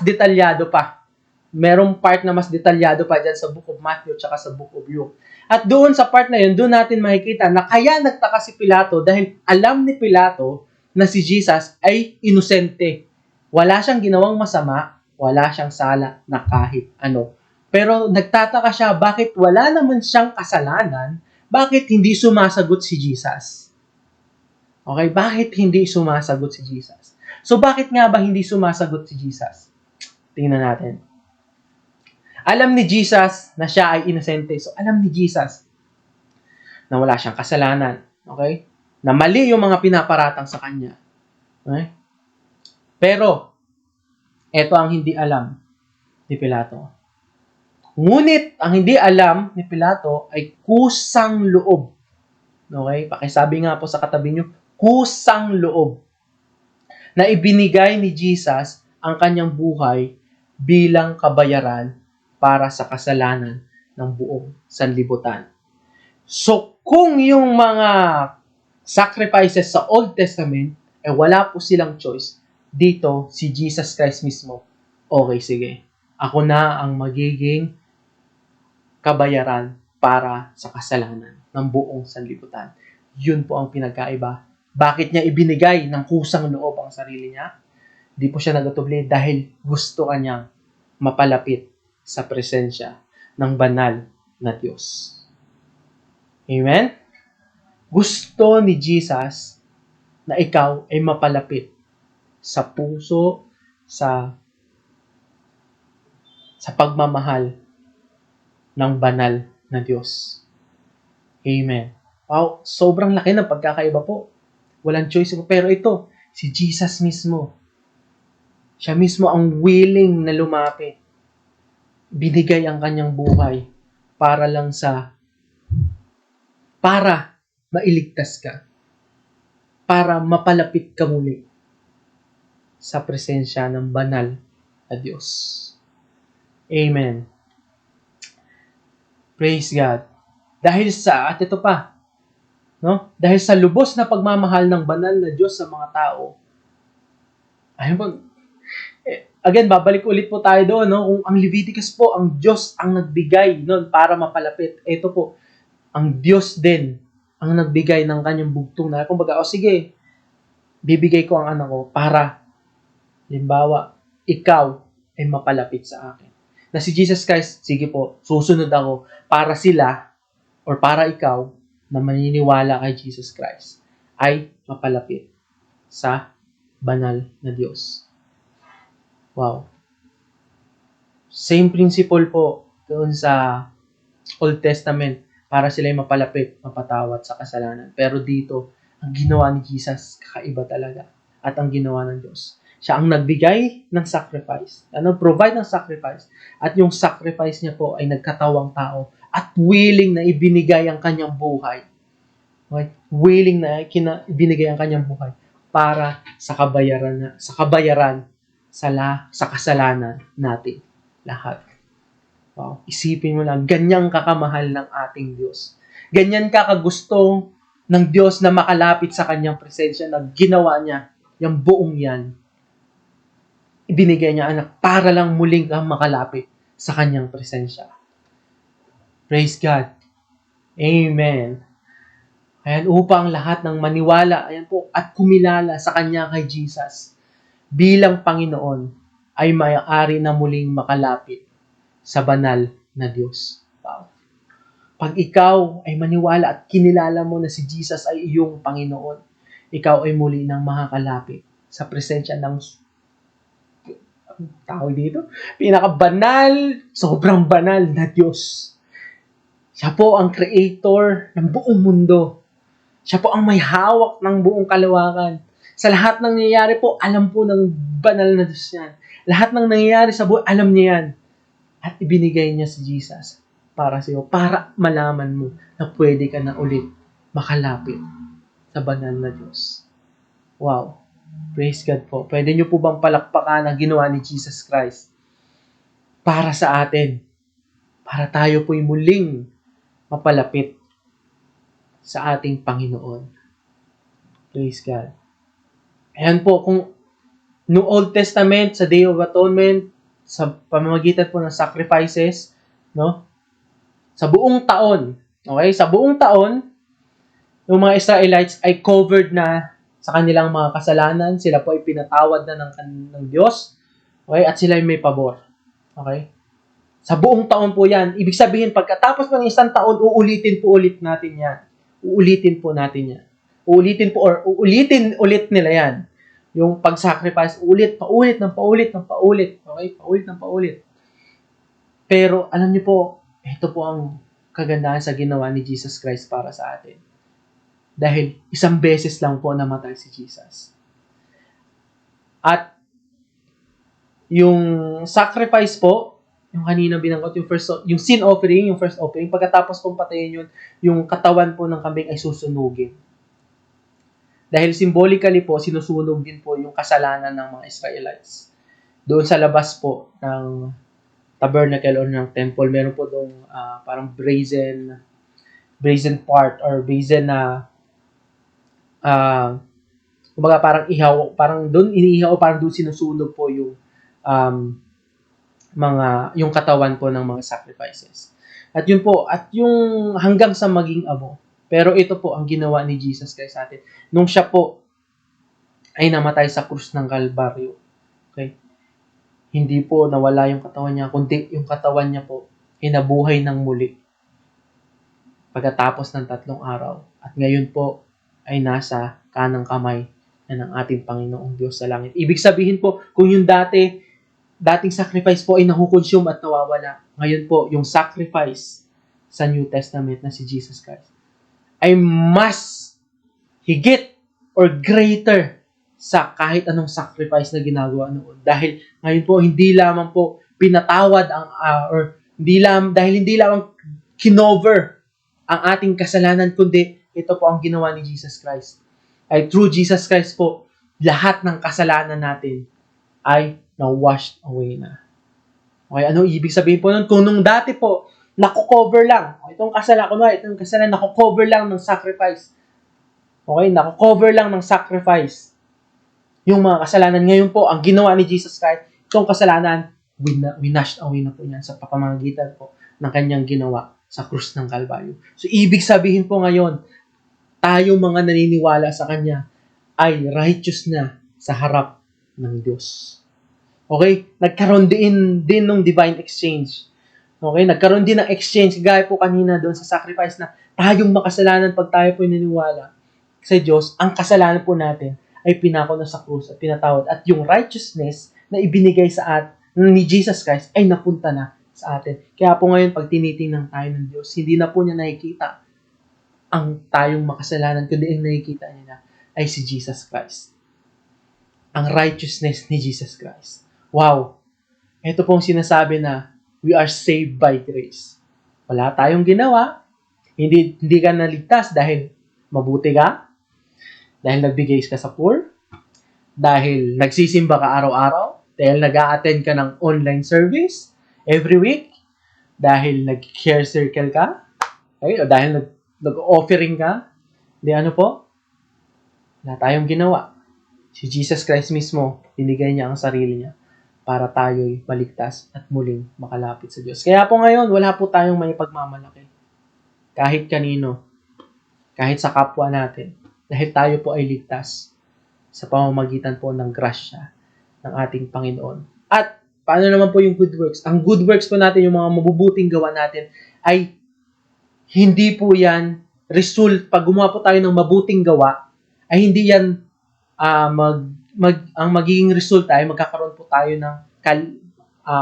detalyado pa. Merong part na mas detalyado pa dyan sa Book of Matthew at sa Book of Luke. At doon sa part na yun, doon natin makikita na kaya nagtaka si Pilato dahil alam ni Pilato na si Jesus ay inosente. Wala siyang ginawang masama, wala siyang sala na kahit ano. Pero nagtataka siya, bakit wala naman siyang kasalanan, bakit hindi sumasagot si Jesus? Okay, bakit hindi sumasagot si Jesus? So bakit nga ba hindi sumasagot si Jesus? Tingnan natin. Alam ni Jesus na siya ay inosente. So alam ni Jesus na wala siyang kasalanan. Okay? Na mali yung mga pinaparatang sa kanya. Okay? Pero, eto ang hindi alam ni Pilato. Ngunit, ang hindi alam ni Pilato ay kusang loob. Okay? Pakisabi nga po sa katabi niyo, kusang loob. Na ibinigay ni Jesus ang kanyang buhay bilang kabayaran para sa kasalanan ng buong sanlibutan. So, kung yung mga sacrifices sa Old Testament, wala po silang choice, dito, si Jesus Christ mismo, okay, sige. Ako na ang magiging kabayaran para sa kasalanan ng buong sanlibutan. Yun po ang pinagkaiba. Bakit niya ibinigay ng kusang loob ang sarili niya? Di po siya nagatubli dahil gusto kanyang mapalapit sa presensya ng banal na Diyos. Amen? Gusto ni Jesus na ikaw ay mapalapit sa puso, sa pagmamahal ng banal na Diyos. Amen. Wow, sobrang laki ng pagkakaiba po. Walang choice po. Pero ito, si Jesus mismo. Siya mismo ang willing na lumapit. Binigay ang kanyang buhay para mailigtas ka. Para mapalapit ka muli sa presensya ng banal na Diyos. Amen. Praise God. Dahil sa, at ito pa, no? Dahil sa lubos na pagmamahal ng banal na Diyos sa mga tao, ayun po, again, babalik ulit po tayo doon, no? Kung ang Leviticus po, ang Diyos ang nagbigay noon para mapalapit. Ito po, ang Diyos din ang nagbigay ng kanyang bugtong na, kumbaga, sige, bibigay ko ang anak ko para, halimbawa, ikaw ay mapalapit sa akin. Na si Jesus Christ, sige po, susunod ako para sila or para ikaw na maniniwala kay Jesus Christ ay mapalapit sa banal na Diyos. Wow. Same principle po doon sa Old Testament para sila ay mapalapit, mapatawad sa kasalanan. Pero dito, ang ginawa ni Jesus, kakaiba talaga. At ang ginawa ng Diyos. Siya ang nagbigay ng sacrifice. Provide ng sacrifice. At yung sacrifice niya po ay nagkatawang tao at willing na ibinigay ang kanyang buhay. Okay? Willing na ibinigay ang kanyang buhay para sa kabayaran sa kasalanan natin lahat. Wow. Isipin mo lang, ganyang kakamahal ng ating Diyos. Ganyan kakagusto ng Diyos na makalapit sa kanyang presensya na ginawa niya yung buong yan. Ibinigay niya anak para lang muling kang makalapit sa kanyang presensya. Praise God. Amen. Ayan, upang lahat ng maniwala, ayan po, at kumilala sa kanya kay Jesus bilang Panginoon ay maaari na muling makalapit sa banal na Diyos. Wow. Pag ikaw ay maniwala at kinilala mo na si Jesus ay iyong Panginoon, ikaw ay muli nang makakalapit sa presensya ng tawag dito, pinakabanal, sobrang banal na Diyos. Siya po ang creator ng buong mundo. Siya po ang may hawak ng buong kalawakan. Sa lahat ng nangyayari po, alam po ng banal na Diyos yan. Lahat ng nangyayari sa buhay, alam niya yan. At ibinigay niya si Jesus para sa iyo, para malaman mo na pwede ka na ulit makalapit sa banal na Diyos. Wow. Praise God po. Pwede niyo po bang palakpakan ang ginawa ni Jesus Christ para sa atin? Para tayo po'y muling mapalapit sa ating Panginoon. Praise God. Ayan po, kung no Old Testament, sa Day of Atonement, sa pamamagitan po ng sacrifices, no? Sa buong taon, okay? Sa buong taon, yung mga Israelites ay covered na sa kanilang mga kasalanan. Sila po ay pinatawad na ng Diyos. Okay? At sila ay may pabor. Okay? Sa buong taon po yan. Ibig sabihin, pagkatapos ng isang taon, uulitin po ulit natin yan. Uulitin po natin yan. Uulitin po, or uulitin ulit nila yan. Yung pag-sacrifice, ulit, paulit, ng paulit, ng paulit. Okay? Paulit, ng paulit. Pero, alam niyo po, ito po ang kagandahan sa ginawa ni Jesus Christ para sa atin. Dahil isang beses lang po namatay si Jesus. At yung sacrifice po, yung kanina binanggot, yung sin offering, yung first offering, pagkatapos pong patayin yun, yung katawan po ng kambing ay susunugin. Dahil symbolically po, sinusunog din po yung kasalanan ng mga Israelites. Doon sa labas po ng tabernacle or ng temple, meron po doon parang brazen part or brazen na kumbaga parang ihaw, parang doon iniihaw, parang doon sinusunog po yung yung katawan po ng mga sacrifices. At yun po, at yung hanggang sa maging abo. Pero ito po ang ginawa ni Jesus Christ sa atin. Nung siya po ay namatay sa krus ng Kalbaryo. Okay? Hindi po nawala yung katawan niya, kundi yung katawan niya po ay nabuhay ng muli pagkatapos ng 3 araw. At ngayon po ay nasa kanang kamay na ng ating Panginoong Diyos sa langit. Ibig sabihin po, kung yung dating sacrifice po ay nakukonsume at nawawala, ngayon po, yung sacrifice sa New Testament na si Jesus Christ ay mas higit or greater sa kahit anong sacrifice na ginagawa noon. Dahil ngayon po, hindi lamang po pinatawad dahil hindi lamang kinover ang ating kasalanan, kundi ito po ang ginawa ni Jesus Christ. Ay through Jesus Christ po, lahat ng kasalanan natin ay na-washed away na. Okay, ano ibig sabihin po nun? Kung nung dati po, nakukover lang. Itong kasalanan, nakukover lang ng sacrifice. Okay, nakukover lang ng sacrifice. Yung mga kasalanan. Ngayon po, ang ginawa ni Jesus Christ, itong kasalanan, winashed away na po yan sa pamamagitan po ng kanyang ginawa sa krus ng Kalbaryo. So, ibig sabihin po ngayon, tayo mga naniniwala sa Kanya ay righteous na sa harap ng Diyos. Okay? Nagkaroon din ng divine exchange. Okay? Nagkaroon din ng exchange, gaya po kanina doon sa sacrifice na tayong makasalanan pag tayo po naniniwala sa Diyos, ang kasalanan po natin ay pinako na sa krus at pinatawad. At yung righteousness na ibinigay sa atin ni Jesus Christ ay napunta na sa atin. Kaya po ngayon, pag tinitingnan tayo ng Diyos, hindi na po niya nakikita ang tayong makasalanan, kundi ang nakikita niya ay si Jesus Christ. Ang righteousness ni Jesus Christ. Wow! Ito pong sinasabi na we are saved by grace. Wala tayong ginawa. Hindi ka naligtas dahil mabuti ka, dahil nagbigay ka sa poor, dahil nagsisimba ka araw-araw, dahil nag-a-attend ka ng online service every week, dahil nag-share circle ka, okay? O dahil nag-offering ka, hindi ano po, wala tayong ginawa. Si Jesus Christ mismo, binigay niya ang sarili niya para tayo'y maligtas at muling makalapit sa Diyos. Kaya po ngayon, wala po tayong may pagmamalaki. Kahit kanino, kahit sa kapwa natin, dahil tayo po ay ligtas sa pamamagitan po ng grasya ng ating Panginoon. At paano naman po yung good works? Ang good works po natin, yung mga mabubuting gawa natin, ay hindi po yan pag gumawa po tayo ng mabuting gawa, ay hindi yan ang magiging resulta ay magkakaroon po tayo ng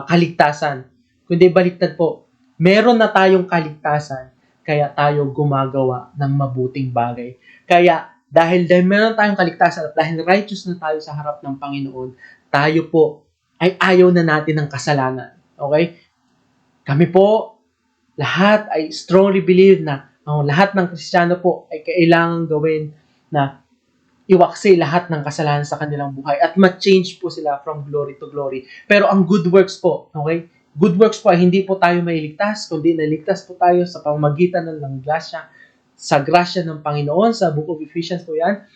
kaligtasan. Kundi baliktad po, meron na tayong kaligtasan, kaya tayo gumagawa ng mabuting bagay. Kaya dahil meron tayong kaligtasan at dahil righteous na tayo sa harap ng Panginoon, tayo po ay ayaw na natin ng kasalanan. Okay? Kami po, lahat ay strongly believe na lahat ng Kristiyano po ay kailangang gawin na iwaksi lahat ng kasalanan sa kanilang buhay at ma-change po sila from glory to glory. Pero ang good works po, okay? Good works po ay hindi po tayo mailigtas, kundi naligtas po tayo sa pamamagitan ng grasya, sa grasya ng Panginoon, sa Book of Ephesians po yan.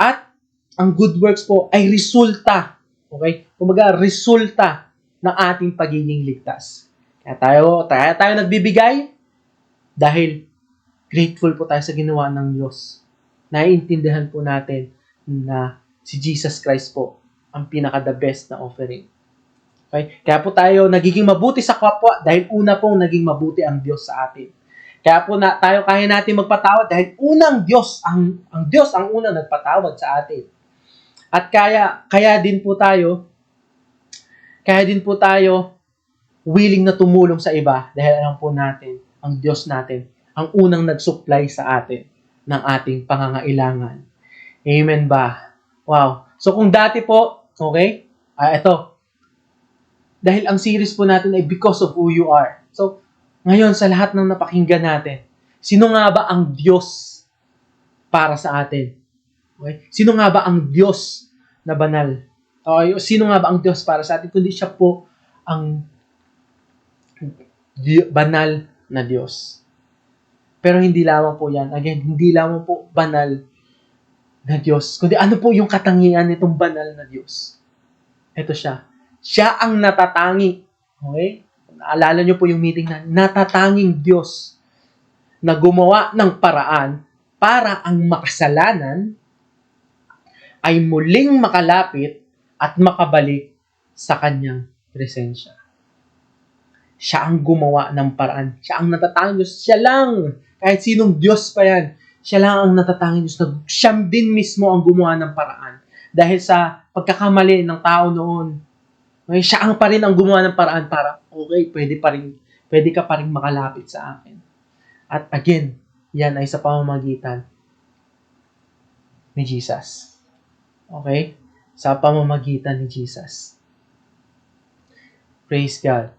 At ang good works po ay resulta, okay? Kumbaga, resulta ng ating pagiging ligtas. Kaya tayo nagbibigay dahil grateful po tayo sa ginawa ng Diyos. Naiintindihan po natin na si Jesus Christ po ang pinaka-the best na offering. Okay? Kaya po tayo nagiging mabuti sa kapwa dahil una pong naging mabuti ang Diyos sa atin. Kaya po tayo kaya natin magpatawad dahil unang Diyos, ang Diyos ang unang nagpatawad sa atin. At kaya din po tayo willing na tumulong sa iba dahil alam po natin, ang Diyos natin, ang unang nag-supply sa atin ng ating pangangailangan. Amen ba? Wow. So kung dati po, okay, ito, dahil ang series po natin ay Because of Who You Are. So, ngayon sa lahat ng napakinggan natin, sino nga ba ang Diyos para sa atin? Okay? Sino nga ba ang Diyos na banal? Okay? Sino nga ba ang Diyos para sa atin? Kundi siya po ang banal na Diyos. Pero hindi lamang po yan. Again, hindi lamang po banal na Diyos. Kundi ano po yung katangian nitong banal na Diyos? Ito siya. Siya ang natatangi. Okay? Naalala nyo po yung meeting na natatanging Diyos na gumawa ng paraan para ang makasalanan ay muling makalapit at makabalik sa kanyang presensya. Siya ang gumawa ng paraan. Siya ang natatanging Diyos. Siya lang. Kahit sinong Diyos pa yan. Siya lang ang natatanging Diyos. Siya din mismo ang gumawa ng paraan. Dahil sa pagkakamali ng tao noon, okay, siya ang pa rin ang gumawa ng paraan para, okay, pwede ka pa rin makalapit sa akin. At again, yan ay sa pamamagitan ni Jesus. Okay? Sa pamamagitan ni Jesus. Praise God.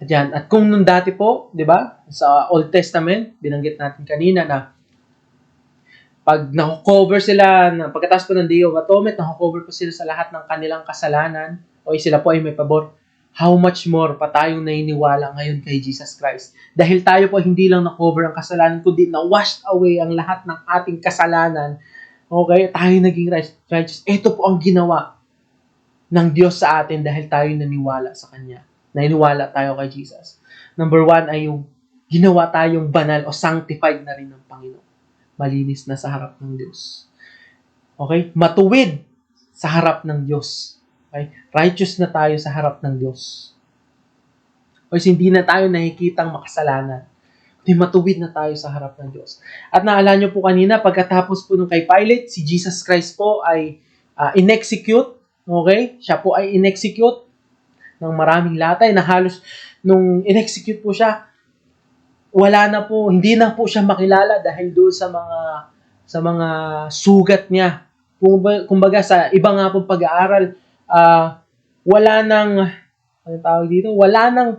At yan. At kung nung dati po, di ba, sa Old Testament, binanggit natin kanina na pag nakocover sila, pagkatapos po ng Day of Atonement, nakocover po sila sa lahat ng kanilang kasalanan, o sila po ay may pabor, how much more pa tayong naniniwala ngayon kay Jesus Christ? Dahil tayo po hindi lang na-cover ang kasalanan, kundi na-washed away ang lahat ng ating kasalanan. Okay? Tayo naging righteous. Ito po ang ginawa ng Diyos sa atin dahil tayo naniwala sa Kanya. Naniniwala tayo kay Jesus. Number 1 ay yung ginawa tayong banal o sanctified na rin ng Panginoon. Malinis na sa harap ng Diyos. Okay? Matuwid sa harap ng Diyos. Okay? Righteous na tayo sa harap ng Diyos. O hindi na tayo nakikitang makasalanan. Kundi matuwid na tayo sa harap ng Diyos. At naalala nyo po kanina, pagkatapos po nung kay Pilate, si Jesus Christ po ay in-execute. Okay? Siya po ay in-execute ng maraming latay na halos nung in-execute po siya, wala na po, hindi na po siya makilala dahil doon sa mga sugat niya. Kumbaga sa iba nga pong pag-aaral, wala nang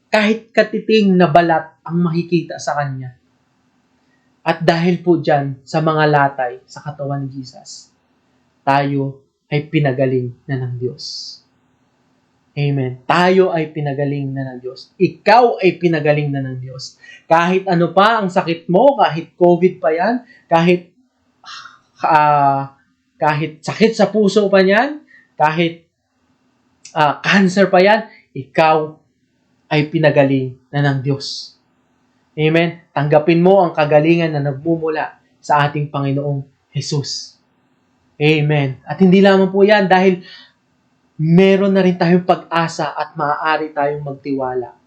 kahit katiting na balat ang makikita sa kanya. At dahil po dyan sa mga latay sa katawan ni Jesus, tayo ay pinagaling na ng Diyos. Amen. Tayo ay pinagaling na ng Diyos. Ikaw ay pinagaling na ng Diyos. Kahit ano pa ang sakit mo, kahit COVID pa yan, kahit sakit sa puso pa yan, kahit cancer pa yan, ikaw ay pinagaling na ng Diyos. Amen. Tanggapin mo ang kagalingan na nagmumula sa ating Panginoong Jesus. Amen. At hindi lamang po yan dahil meron na rin tayong pag-asa at maaari tayong magtiwala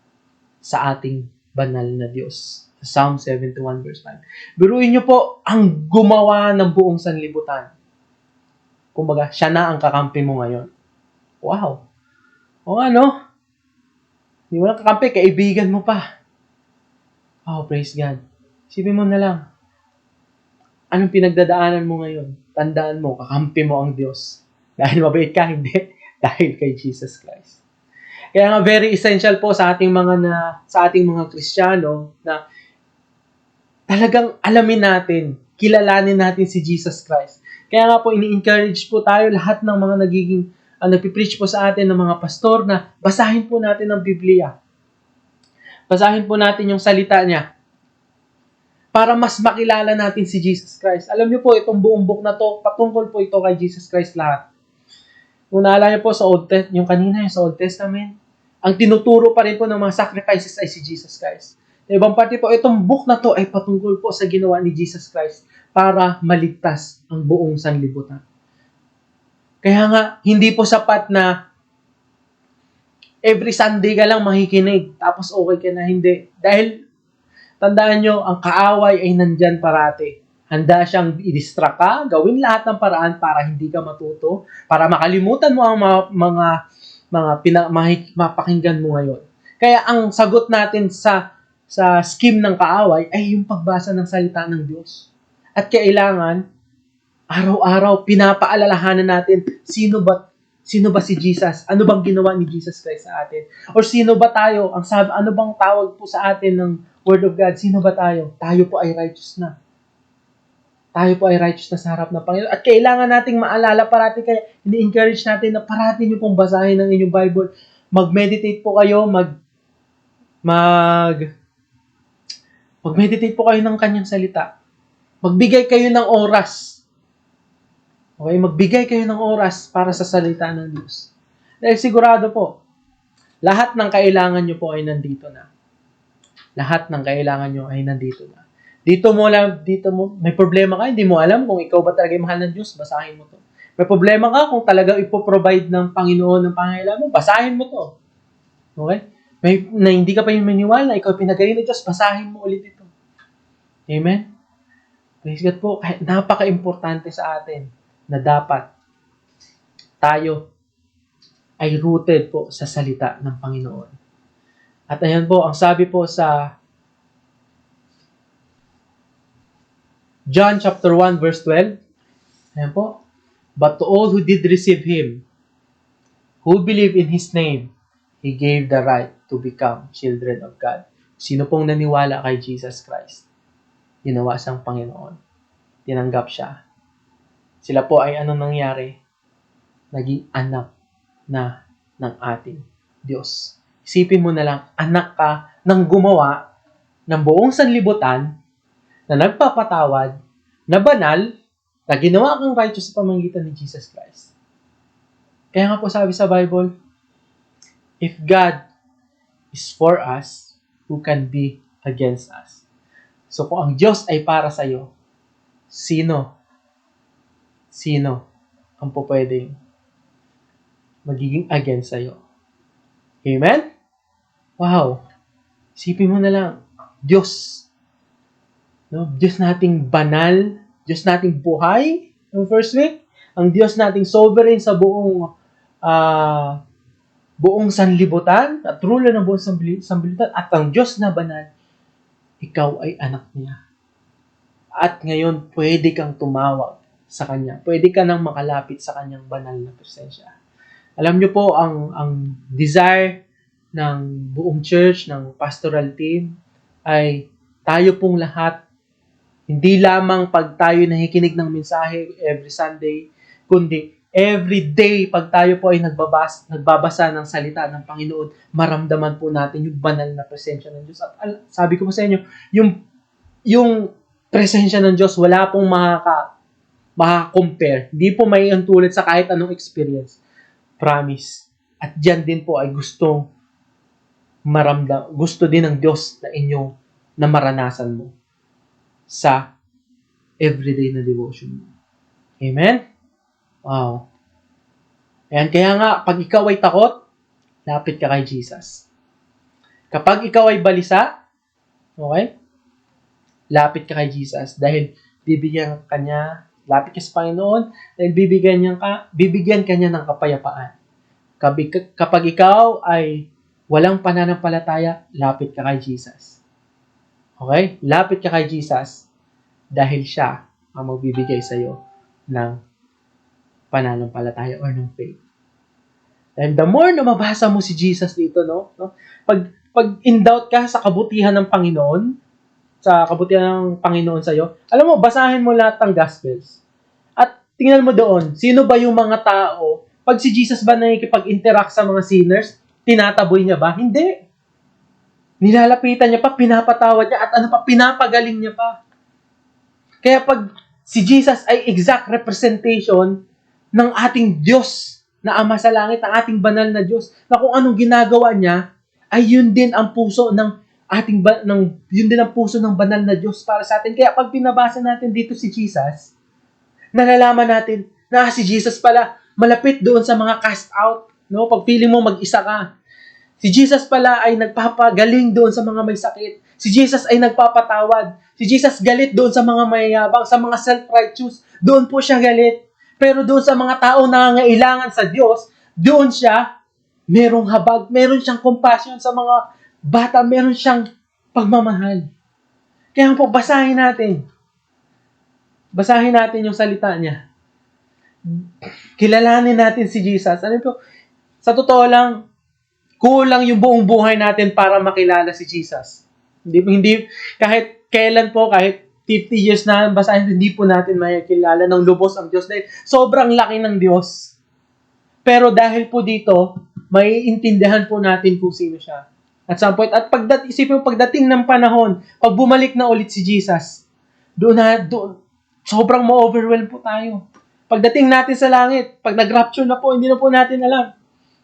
sa ating banal na Diyos. Psalm 71 verse 5. Biruin niyo po ang gumawa ng buong sanlibutan. Kumbaga, siya na ang kakampi mo ngayon. Wow! O ano? Hindi mo lang kakampi, kaibigan mo pa. Oh, praise God. Isipin mo na lang. Anong pinagdadaanan mo ngayon? Tandaan mo, kakampi mo ang Diyos. Dahil mabait ka, hindi. Dahil kay Jesus Christ. Kaya nga very essential po sa ating mga Kristiyano na talagang alamin natin, kilalanin natin si Jesus Christ. Kaya nga po ini-encourage po tayo lahat ng mga nagpipreach po sa atin ng mga pastor na basahin po natin ang Biblia. Basahin po natin yung salita niya para mas makilala natin si Jesus Christ. Alam niyo po, itong buong book na to, patungkol po ito kay Jesus Christ lahat. Kung naalala niyo po sa yung kanina sa Old Testament, ang tinuturo pa rin po ng mga sacrifices ay si Jesus Christ. Sa ibang parte po, itong book na to ay patungkol po sa ginawa ni Jesus Christ para maligtas ang buong sanlibutan. Kaya nga, hindi po sapat na Every Sunday ka lang makikinig, tapos okay ka na, hindi. Dahil, tandaan nyo, ang kaaway ay nandyan parati. Handa siyang i-distract ka, gawin lahat ng paraan para hindi ka matuto, para makalimutan mo ang mapakinggan mo ngayon. Kaya ang sagot natin sa scheme ng kaaway ay yung pagbasa ng salita ng Diyos. At kailangan, araw-araw, pinapaalalahanan natin, sino ba si Jesus? Ano bang ginawa ni Jesus Christ sa atin? Or sino ba tayo? Ano bang tawag po sa atin ng Word of God? Sino ba tayo? Tayo po ay righteous na. Tayo po ay righteous na sa harap ng Panginoon. At kailangan nating maalala parati, kaya ini-encourage natin na parati nyo pong basahin ang inyong Bible. Mag-meditate po kayo, mag-meditate po kayo ng kanyang salita. Magbigay kayo ng oras. Okay, magbigay kayo ng oras para sa salita ng Diyos. Dahil sigurado po, lahat ng kailangan nyo po ay nandito na. Lahat ng kailangan nyo ay nandito na. May problema ka, hindi mo alam kung ikaw ba talaga yung mahal ng Diyos, basahin mo to. May problema ka kung talagang ipoprovide ng Panginoon ng pangailangan mo, basahin mo to. Okay? Na hindi ka pa yung maniwala, ikaw pinagaling ng Diyos, basahin mo ulit ito. Amen? Praise God po, napaka-importante sa atin na dapat tayo ay rooted po sa salita ng Panginoon. At ayan po, ang sabi po sa John chapter 1 verse 12, ayan po, but to all who did receive Him, who believe in His name, He gave the right to become children of God. Sino pong naniwala kay Jesus Christ? Ginawa siyang Panginoon. Tinanggap siya. Sila po ay anong nangyari? Naging anak na ng ating Diyos. Isipin mo na lang, anak ka ng gumawa ng buong sanlibutan na nagpapatawad, na banal, na ginawa kang righteous sa pamamagitan ni Jesus Christ. Kaya nga po sabi sa Bible, if God is for us, who can be against us? So kung ang Diyos ay para sa iyo, sino ang pwedeng magiging against sa iyo? Amen? Wow! Isipin mo na lang, Diyos. No? Diyos nating banal, Diyos nating buhay, ng first week, ang Diyos nating sovereign sa buong sanlibutan, at ruler ng buong sanlibutan, at ang Diyos na banal, ikaw ay anak niya. At ngayon, pwede kang tumawag sa Kanya. Pwede ka nang makalapit sa Kanyang banal na presensya. Alam niyo po, ang desire ng buong church, ng pastoral team, ay tayo pong lahat, hindi lamang pag tayo nakikinig ng mensahe every Sunday, kundi every day pag tayo po ay nagbabasa ng salita ng Panginoon, maramdaman po natin yung banal na presensya ng Diyos. At sabi ko po sa inyo, yung presensya ng Diyos, wala pong maka-compare. Hindi po may antulad sa kahit anong experience. Promise. At dyan din po ay gusto din ng Diyos na maranasan mo sa everyday na devotion mo. Amen? Wow. Ayan, kaya nga, pag ikaw ay takot, lapit ka kay Jesus. Kapag ikaw ay balisa, okay? Lapit ka kay Jesus dahil lapit ka sa Panginoon dahil bibigyan ka niya ng kapayapaan. Kapag ikaw ay walang pananampalataya, lapit ka kay Jesus. Okay? Lapit ka kay Jesus dahil siya ang magbibigay sa iyo ng pananampalataya or ng faith. And the more na mabasa mo si Jesus dito, no? Pag in doubt ka sa kabutihan ng Panginoon, sa iyo, alam mo, basahin mo lahat ng Gospels. At tingnan mo doon, sino ba yung mga tao, pag si Jesus ba nakikipag-interact sa mga sinners, tinataboy niya ba? Hindi. Nilalapitan niya pa, pinapatawad niya, at pinapagaling niya pa. Kaya pag si Jesus ay exact representation ng ating Diyos na Ama sa langit, ng ating banal na Diyos, na kung anong ginagawa niya, ay yun din ang puso ng puso ng banal na Diyos para sa atin. Kaya pag pinabasa natin dito si Jesus, nalalaman natin na si Jesus pala malapit doon sa mga cast out. No? Pag feeling mo mag-isa ka, Si Jesus pala ay nagpapagaling doon sa mga may sakit. Si Jesus ay nagpapatawad. Si Jesus galit doon sa mga mayayabang, sa mga self-righteous. Doon po siya galit. Pero doon sa mga tao na nangangailangan sa Diyos, doon siya merong habag, meron siyang compassion sa mga bata, meron siyang pagmamahal. Kaya po, basahin natin. Basahin natin yung salita niya. Kilalanin natin si Jesus. Ano po? Sa totoo lang, kulang yung buong buhay natin para makilala si Jesus. Hindi kahit kailan po, kahit 50 years na basahin, hindi po natin makikilala ng lubos ang Diyos dahil sobrang laki ng Diyos. Pero dahil po dito, maiintindihan po natin kung sino siya. At some point, at isipin mo, pagdating ng panahon, pag bumalik na ulit si Jesus, doon sobrang ma-overwhelm po tayo. Pagdating natin sa langit, pag nag-rapture na po, hindi na po natin alam.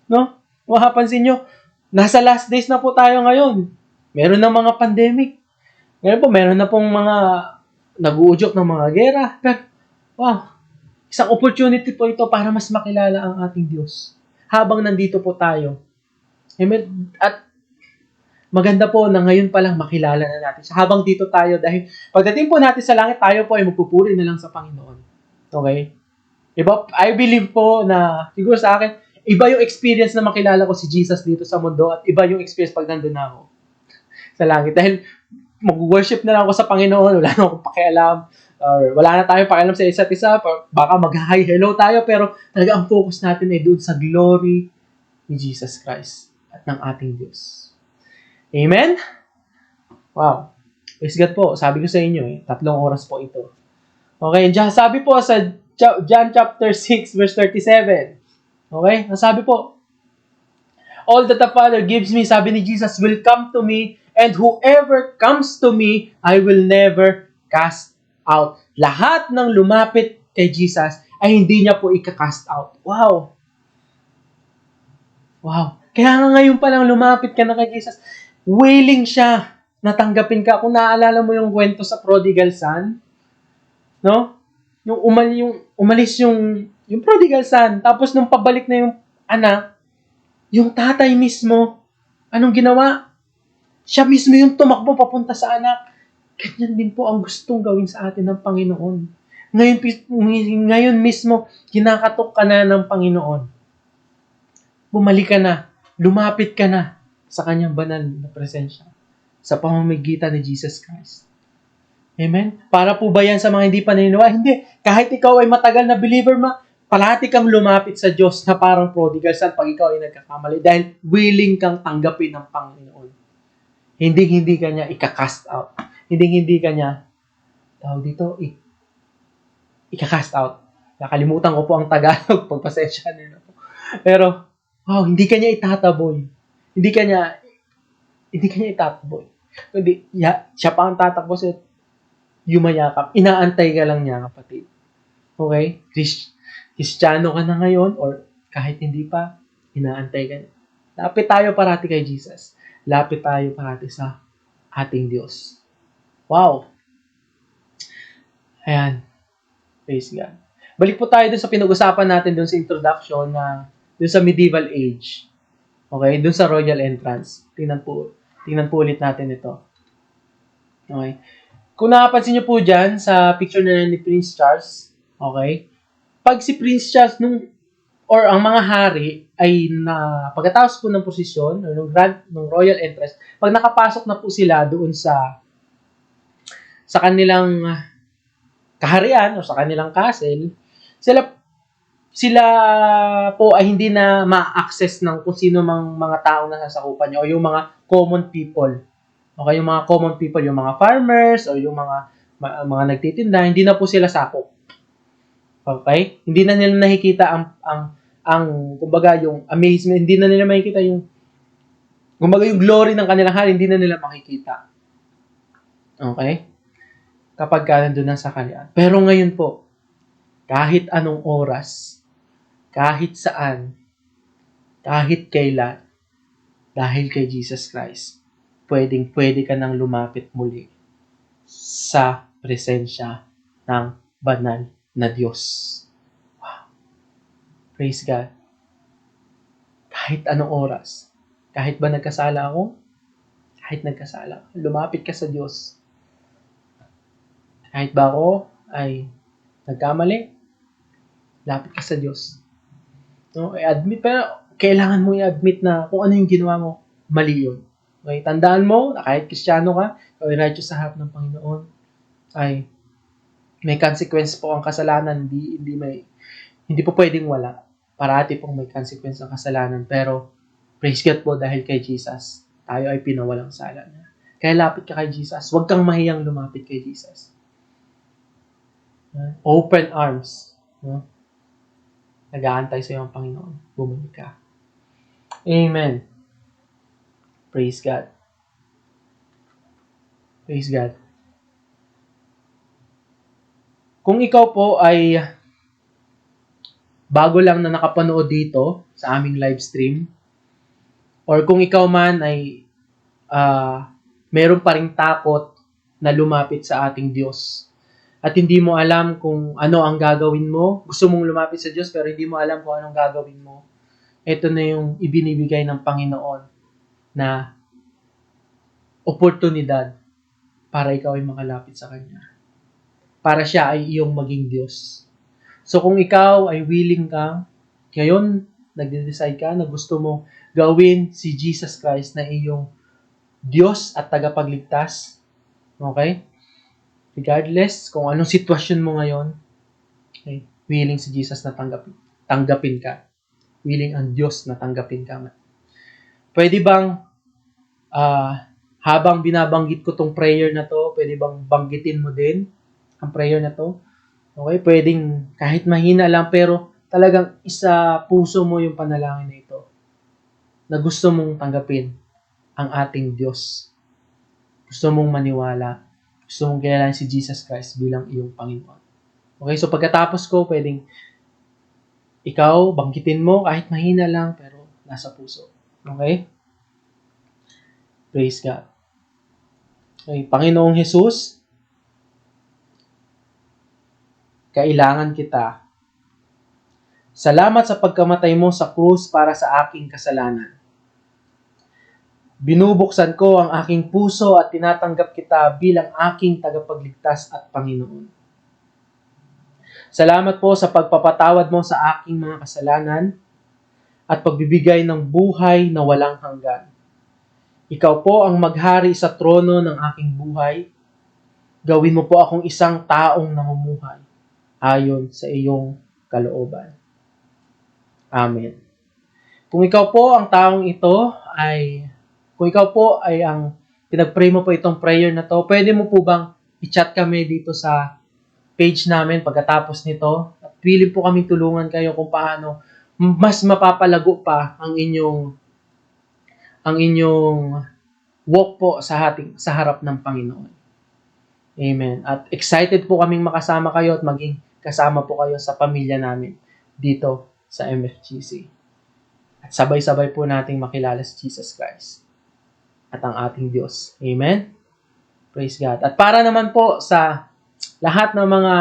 No? Mapapansin nyo, nasa last days na po tayo ngayon. Meron na mga pandemic. Ngayon po, meron na pong mga nag-uudyok ng mga gera. Pero, wow, isang opportunity po ito para mas makilala ang ating Diyos. Habang nandito po tayo. Amen. At maganda po na ngayon pa lang makilala na natin siya. Habang dito tayo, dahil pagdating po natin sa langit, tayo po ay magpupuri na lang sa Panginoon. Okay? Iba, I believe po na, siguro sa akin, iba yung experience na makilala ko si Jesus dito sa mundo at iba yung experience pag nandun na ako sa langit. Dahil mag-worship na lang ako sa Panginoon, wala na akong pakialam, or wala na tayong pakialam sa isa't isa, baka mag-hi, hello tayo, pero talaga ang focus natin ay doon sa glory ni Jesus Christ at ng ating Diyos. Amen? Wow. Praise God po. Sabi ko sa inyo, 3 oras po ito. Okay, sabi po sa John chapter 6, verse 37. Okay? Ang sabi po, all that the Father gives me, sabi ni Jesus, will come to me, and whoever comes to me, I will never cast out. Lahat ng lumapit kay Jesus ay hindi niya po ika-cast out. Wow! Wow! Kaya nga ngayon pa lang lumapit ka na kay Jesus, willing siya na tanggapin ka. Kung naaalala mo yung kwento sa prodigal son, no? Yung umalis yung prodigal son, tapos nung pabalik na yung anak, yung tatay mismo, anong ginawa? Siya mismo yung tumakbo papunta sa anak. Ganyan din po ang gustong gawin sa atin ng Panginoon. Ngayon mismo, kinakatok ka na ng Panginoon. Bumalik ka na, lumapit ka na sa kanyang banal na presensya sa pamamagitan ni Jesus Christ. Amen? Para po ba yan sa mga hindi pa naniniwala? Hindi. Kahit ikaw ay matagal na believer, palati kang lumapit sa Diyos na parang prodigal son pag ikaw ay nagkakamali dahil willing kang tanggapin ng Panginoon. Hindi ka niya ika-cast out. Hindi ka niya ika-cast out. Nakalimutan ko po ang Tagalog, pagpasensya nila po. Pero, wow, hindi ka niya itataboy. Hindi ka niya itataboy. Kundi, siya pa ang tatakbo sa yumayakap. Inaantay ka lang niya, kapatid. Okay? Kristiyano ka na ngayon or kahit hindi pa, inaantay ka na. Lapit tayo parati kay Jesus. Lapit tayo parati sa ating Diyos. Wow! Ayan. Praise God. Balik po tayo dun sa pinag-usapan natin dun sa introduction na dun sa medieval age. Okay? Dun sa royal entrance. Tingnan po ulit natin ito. Okay? Kung nakapansin niyo po dyan sa picture na ni Prince Charles, okay? Pag si Prince Charles or ang mga hari ay pagkatapos po ng posisyon or ng royal entrance, pag nakapasok na po sila doon sa kanilang kaharian o sa kanilang castle, sila po ay hindi na ma-access ng kung sino mang mga taong nasasakupan niya o yung mga common people. Okay, yung mga common people, yung mga farmers o yung mga nagtitinda, hindi na po sila sakop. Okay? Hindi na nila nakikita ang kumbaga yung amazement, hindi na nila makikita yung kumbaga yung glory ng kanilang hari, hindi na nila makikita. Okay? Kapag nandun na sa kanya. Pero ngayon po, kahit anong oras, kahit saan, kahit kailan, dahil kay Jesus Christ, pwede ka nang lumapit muli sa presensya ng banal na Diyos. Wow. Praise God. Kahit anong oras, Kahit ba nagkasala ako? Kahit nagkasala, lumapit ka sa Diyos. Kahit ba ako ay nagkamali, lapit ka sa Diyos. No? I-admit, pero kailangan mo i-admit na kung ano yung ginawa mo, mali yun. Okay? Tandaan mo na kahit Kristiyano ka, o righteous sa harap ng Panginoon, ay may consequence po ang kasalanan. Hindi po pwedeng wala. Parati pong may consequence ang kasalanan. Pero, praise God po dahil kay Jesus, tayo ay pinawalang sala niya. Kaya lapit ka kay Jesus. Huwag kang mahiyang lumapit kay Jesus. Open arms. No? Nag-aantay sa iyo ang Panginoon. Bumalik ka. Amen. Praise God. Praise God. Kung ikaw po ay bago lang na nakapanood dito sa aming live stream, or kung ikaw man ay meron pa ring takot na lumapit sa ating Diyos at hindi mo alam kung ano ang gagawin mo, gusto mong lumapit sa Diyos pero hindi mo alam kung anong gagawin mo, ito na yung ibinibigay ng Panginoon na oportunidad para ikaw ay makalapit sa Kanya. Para siya ay iyong maging Diyos. So kung ikaw ay willing kang, ngayon, nagde-decide ka na gusto mo gawin si Jesus Christ na iyong Diyos at tagapagligtas, okay? Regardless kung anong sitwasyon mo ngayon, okay, willing si Jesus na tanggapin ka. Willing ang Diyos na tanggapin ka. Pwede bang, habang binabanggit ko tong prayer na to, pwede bang banggitin mo din ang prayer na to? Okay, pwedeng kahit mahina lang, pero talagang isa puso mo yung panalangin na ito na gusto mong tanggapin ang ating Diyos. Gusto mong maniwala. Gusto mong kilalanin si Jesus Christ bilang iyong Panginoon. Okay, so pagkatapos ko, pwedeng ikaw, banggitin mo kahit mahina lang, pero nasa puso. Okay? Praise God. Okay, Panginoong Jesus, kailangan kita. Salamat sa pagkamatay mo sa krus para sa aking kasalanan. Binubuksan ko ang aking puso at tinatanggap kita bilang aking tagapagligtas at Panginoon. Salamat po sa pagpapatawad mo sa aking mga kasalanan at pagbibigay ng buhay na walang hanggan. Ikaw po ang maghari sa trono ng aking buhay. Gawin mo po akong isang taong namumuhay ayon sa iyong kalooban. Amen. Kung ikaw po ang taong ito kung ikaw po ay ang pinag-pray mo po itong prayer na to, pwede mo po bang i-chat kami dito sa page namin pagkatapos nito? At willing po kami tulungan kayo kung paano mas mapapalago pa ang inyong walk po sa harap ng Panginoon. Amen. At excited po kaming makasama kayo at maging kasama po kayo sa pamilya namin dito sa MFGC. At sabay-sabay po nating makilala si Jesus Christ at ang ating Diyos. Amen? Praise God. At para naman po sa lahat ng mga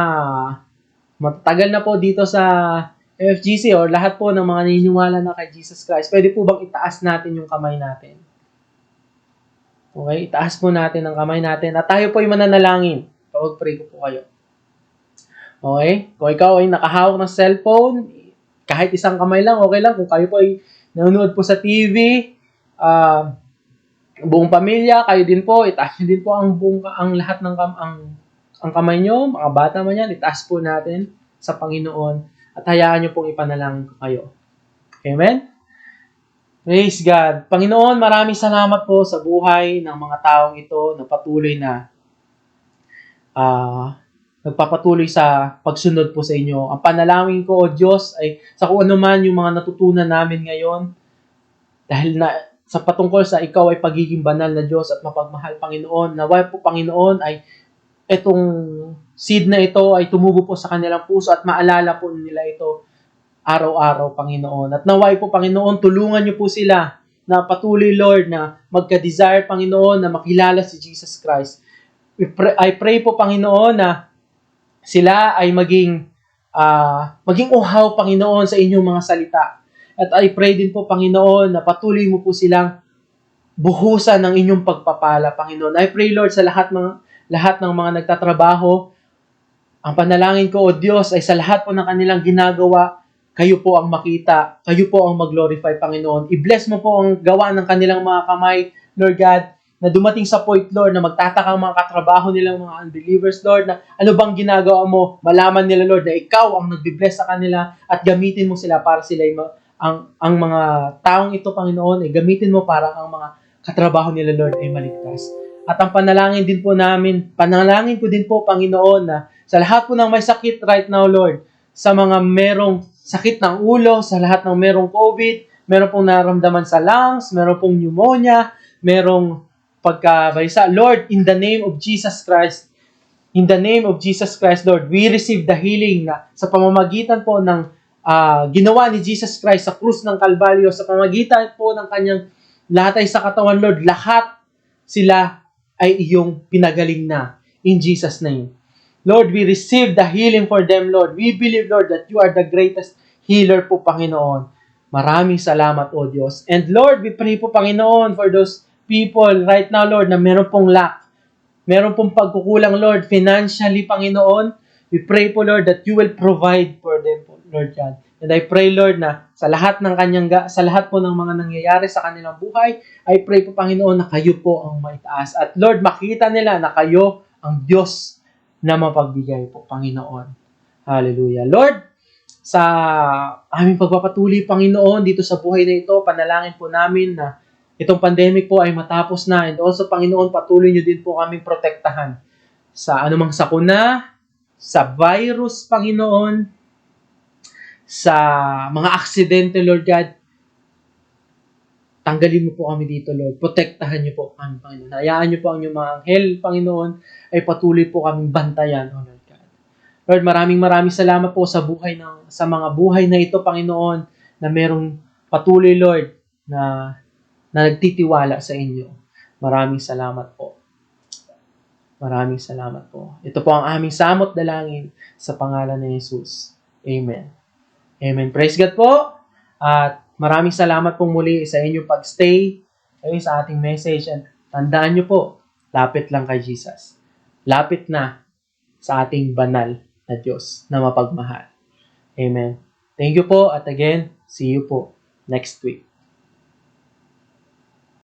matagal na po dito sa MFGC or lahat po ng mga naniniwala na kay Jesus Christ, pwede po bang itaas natin yung kamay natin? Okay? Itaas po natin ang kamay natin at tayo po ay mananalangin. Pag-pray ko po kayo. Okay? Kung ikaw ay nakahawak ng cellphone, kahit isang kamay lang, okay lang. Kung kayo po ay nanonood po sa TV, buong pamilya, kayo din po, itaas nyo din po ang lahat ng ang kamay nyo, mga bata man yan, itaas po natin sa Panginoon at hayaan nyo pong ipanalangin ko kayo. Amen? Praise God. Panginoon, maraming salamat po sa buhay ng mga taong ito na patuloy na nagpapatuloy sa pagsunod po sa inyo. Ang panalangin ko, O Diyos, ay sa kung ano man yung mga natutunan namin ngayon, dahil na sa patungkol sa ikaw ay pagiging banal na Diyos at mapagmahal, Panginoon, naway po, Panginoon, ay itong seed na ito ay tumubo po sa kanilang puso at maalala po nila ito araw-araw, Panginoon. At naway po, Panginoon, tulungan niyo po sila na patuloy, Lord, na magka-desire, Panginoon, na makilala si Jesus Christ. I pray po, Panginoon, na sila ay maging uhaw, Panginoon, sa inyong mga salita. At I pray din po, Panginoon, na patuloy mo po silang buhusan ng inyong pagpapala, Panginoon. I pray, Lord, sa lahat ng mga nagtatrabaho, ang panalangin ko, O Diyos, ay sa lahat po ng kanilang ginagawa, kayo po ang makita, kayo po ang mag-glorify, Panginoon. I-bless mo po ang gawa ng kanilang mga kamay, Lord God, na dumating sa point, Lord, na magtataka ang mga katrabaho nilang mga unbelievers, Lord, na ano bang ginagawa mo, malaman nila, Lord, na ikaw ang nagbe-bless sa kanila at gamitin mo sila para sila ang mga taong ito, Panginoon, ay gamitin mo para ang mga katrabaho nila, Lord, ay maligtas. At ang panalangin ko din po, Panginoon, na sa lahat po ng may sakit right now, Lord, sa mga merong sakit ng ulo, sa lahat ng merong COVID, meron pong naramdaman sa lungs, meron pong pneumonia, merong pagkabalisa. Lord, in the name of Jesus Christ, Lord, we receive the healing na sa pamamagitan po ng ginawa ni Jesus Christ sa krus ng Kalbaryo, sa pamamagitan po ng kanyang lahat ay sa katawan, Lord, lahat sila ay iyong pinagaling na. In Jesus' name. Lord, we receive the healing for them, Lord. We believe, Lord, that you are the greatest healer po, Panginoon. Maraming salamat, O Diyos. And Lord, we pray po, Panginoon, for those people right now, Lord, na meron pong lack. Meron pong pagkukulang, Lord, financially, Panginoon. We pray po, Lord, that you will provide for them, Lord God. And I pray, Lord, na sa lahat po ng mga nangyayari sa kanilang buhay, I pray po, Panginoon, na kayo po ang maitaas. At Lord, makita nila na kayo ang Diyos na mapagbigay po, Panginoon. Hallelujah. Lord, sa aming pagpapatuloy, Panginoon, dito sa buhay na ito, panalangin po namin na itong pandemic po ay matapos na. And also, Panginoon, patuloy nyo din po kaming protektahan sa anumang sakuna, sa virus, Panginoon, sa mga aksidente, Lord God. Tanggalin mo po kami dito, Lord. Protektahan niyo po kami, Panginoon. Hayaan niyo po ang inyong mga anghel, Panginoon, ay patuloy po kaming bantayan, O Lord God. Lord, maraming salamat po sa mga buhay na ito, Panginoon, na merong patuloy, Lord, na nagtitiwala sa inyo. Maraming salamat po. Maraming salamat po. Ito po ang aming samot dalangin sa pangalan ni Jesus. Amen. Amen. Praise God po. At maraming salamat pong muli sa inyong pagstay sa ating message. And tandaan nyo po, lapit lang kay Jesus. Lapit na sa ating banal na Diyos na mapagmahal. Amen. Thank you po. At again, see you po next week.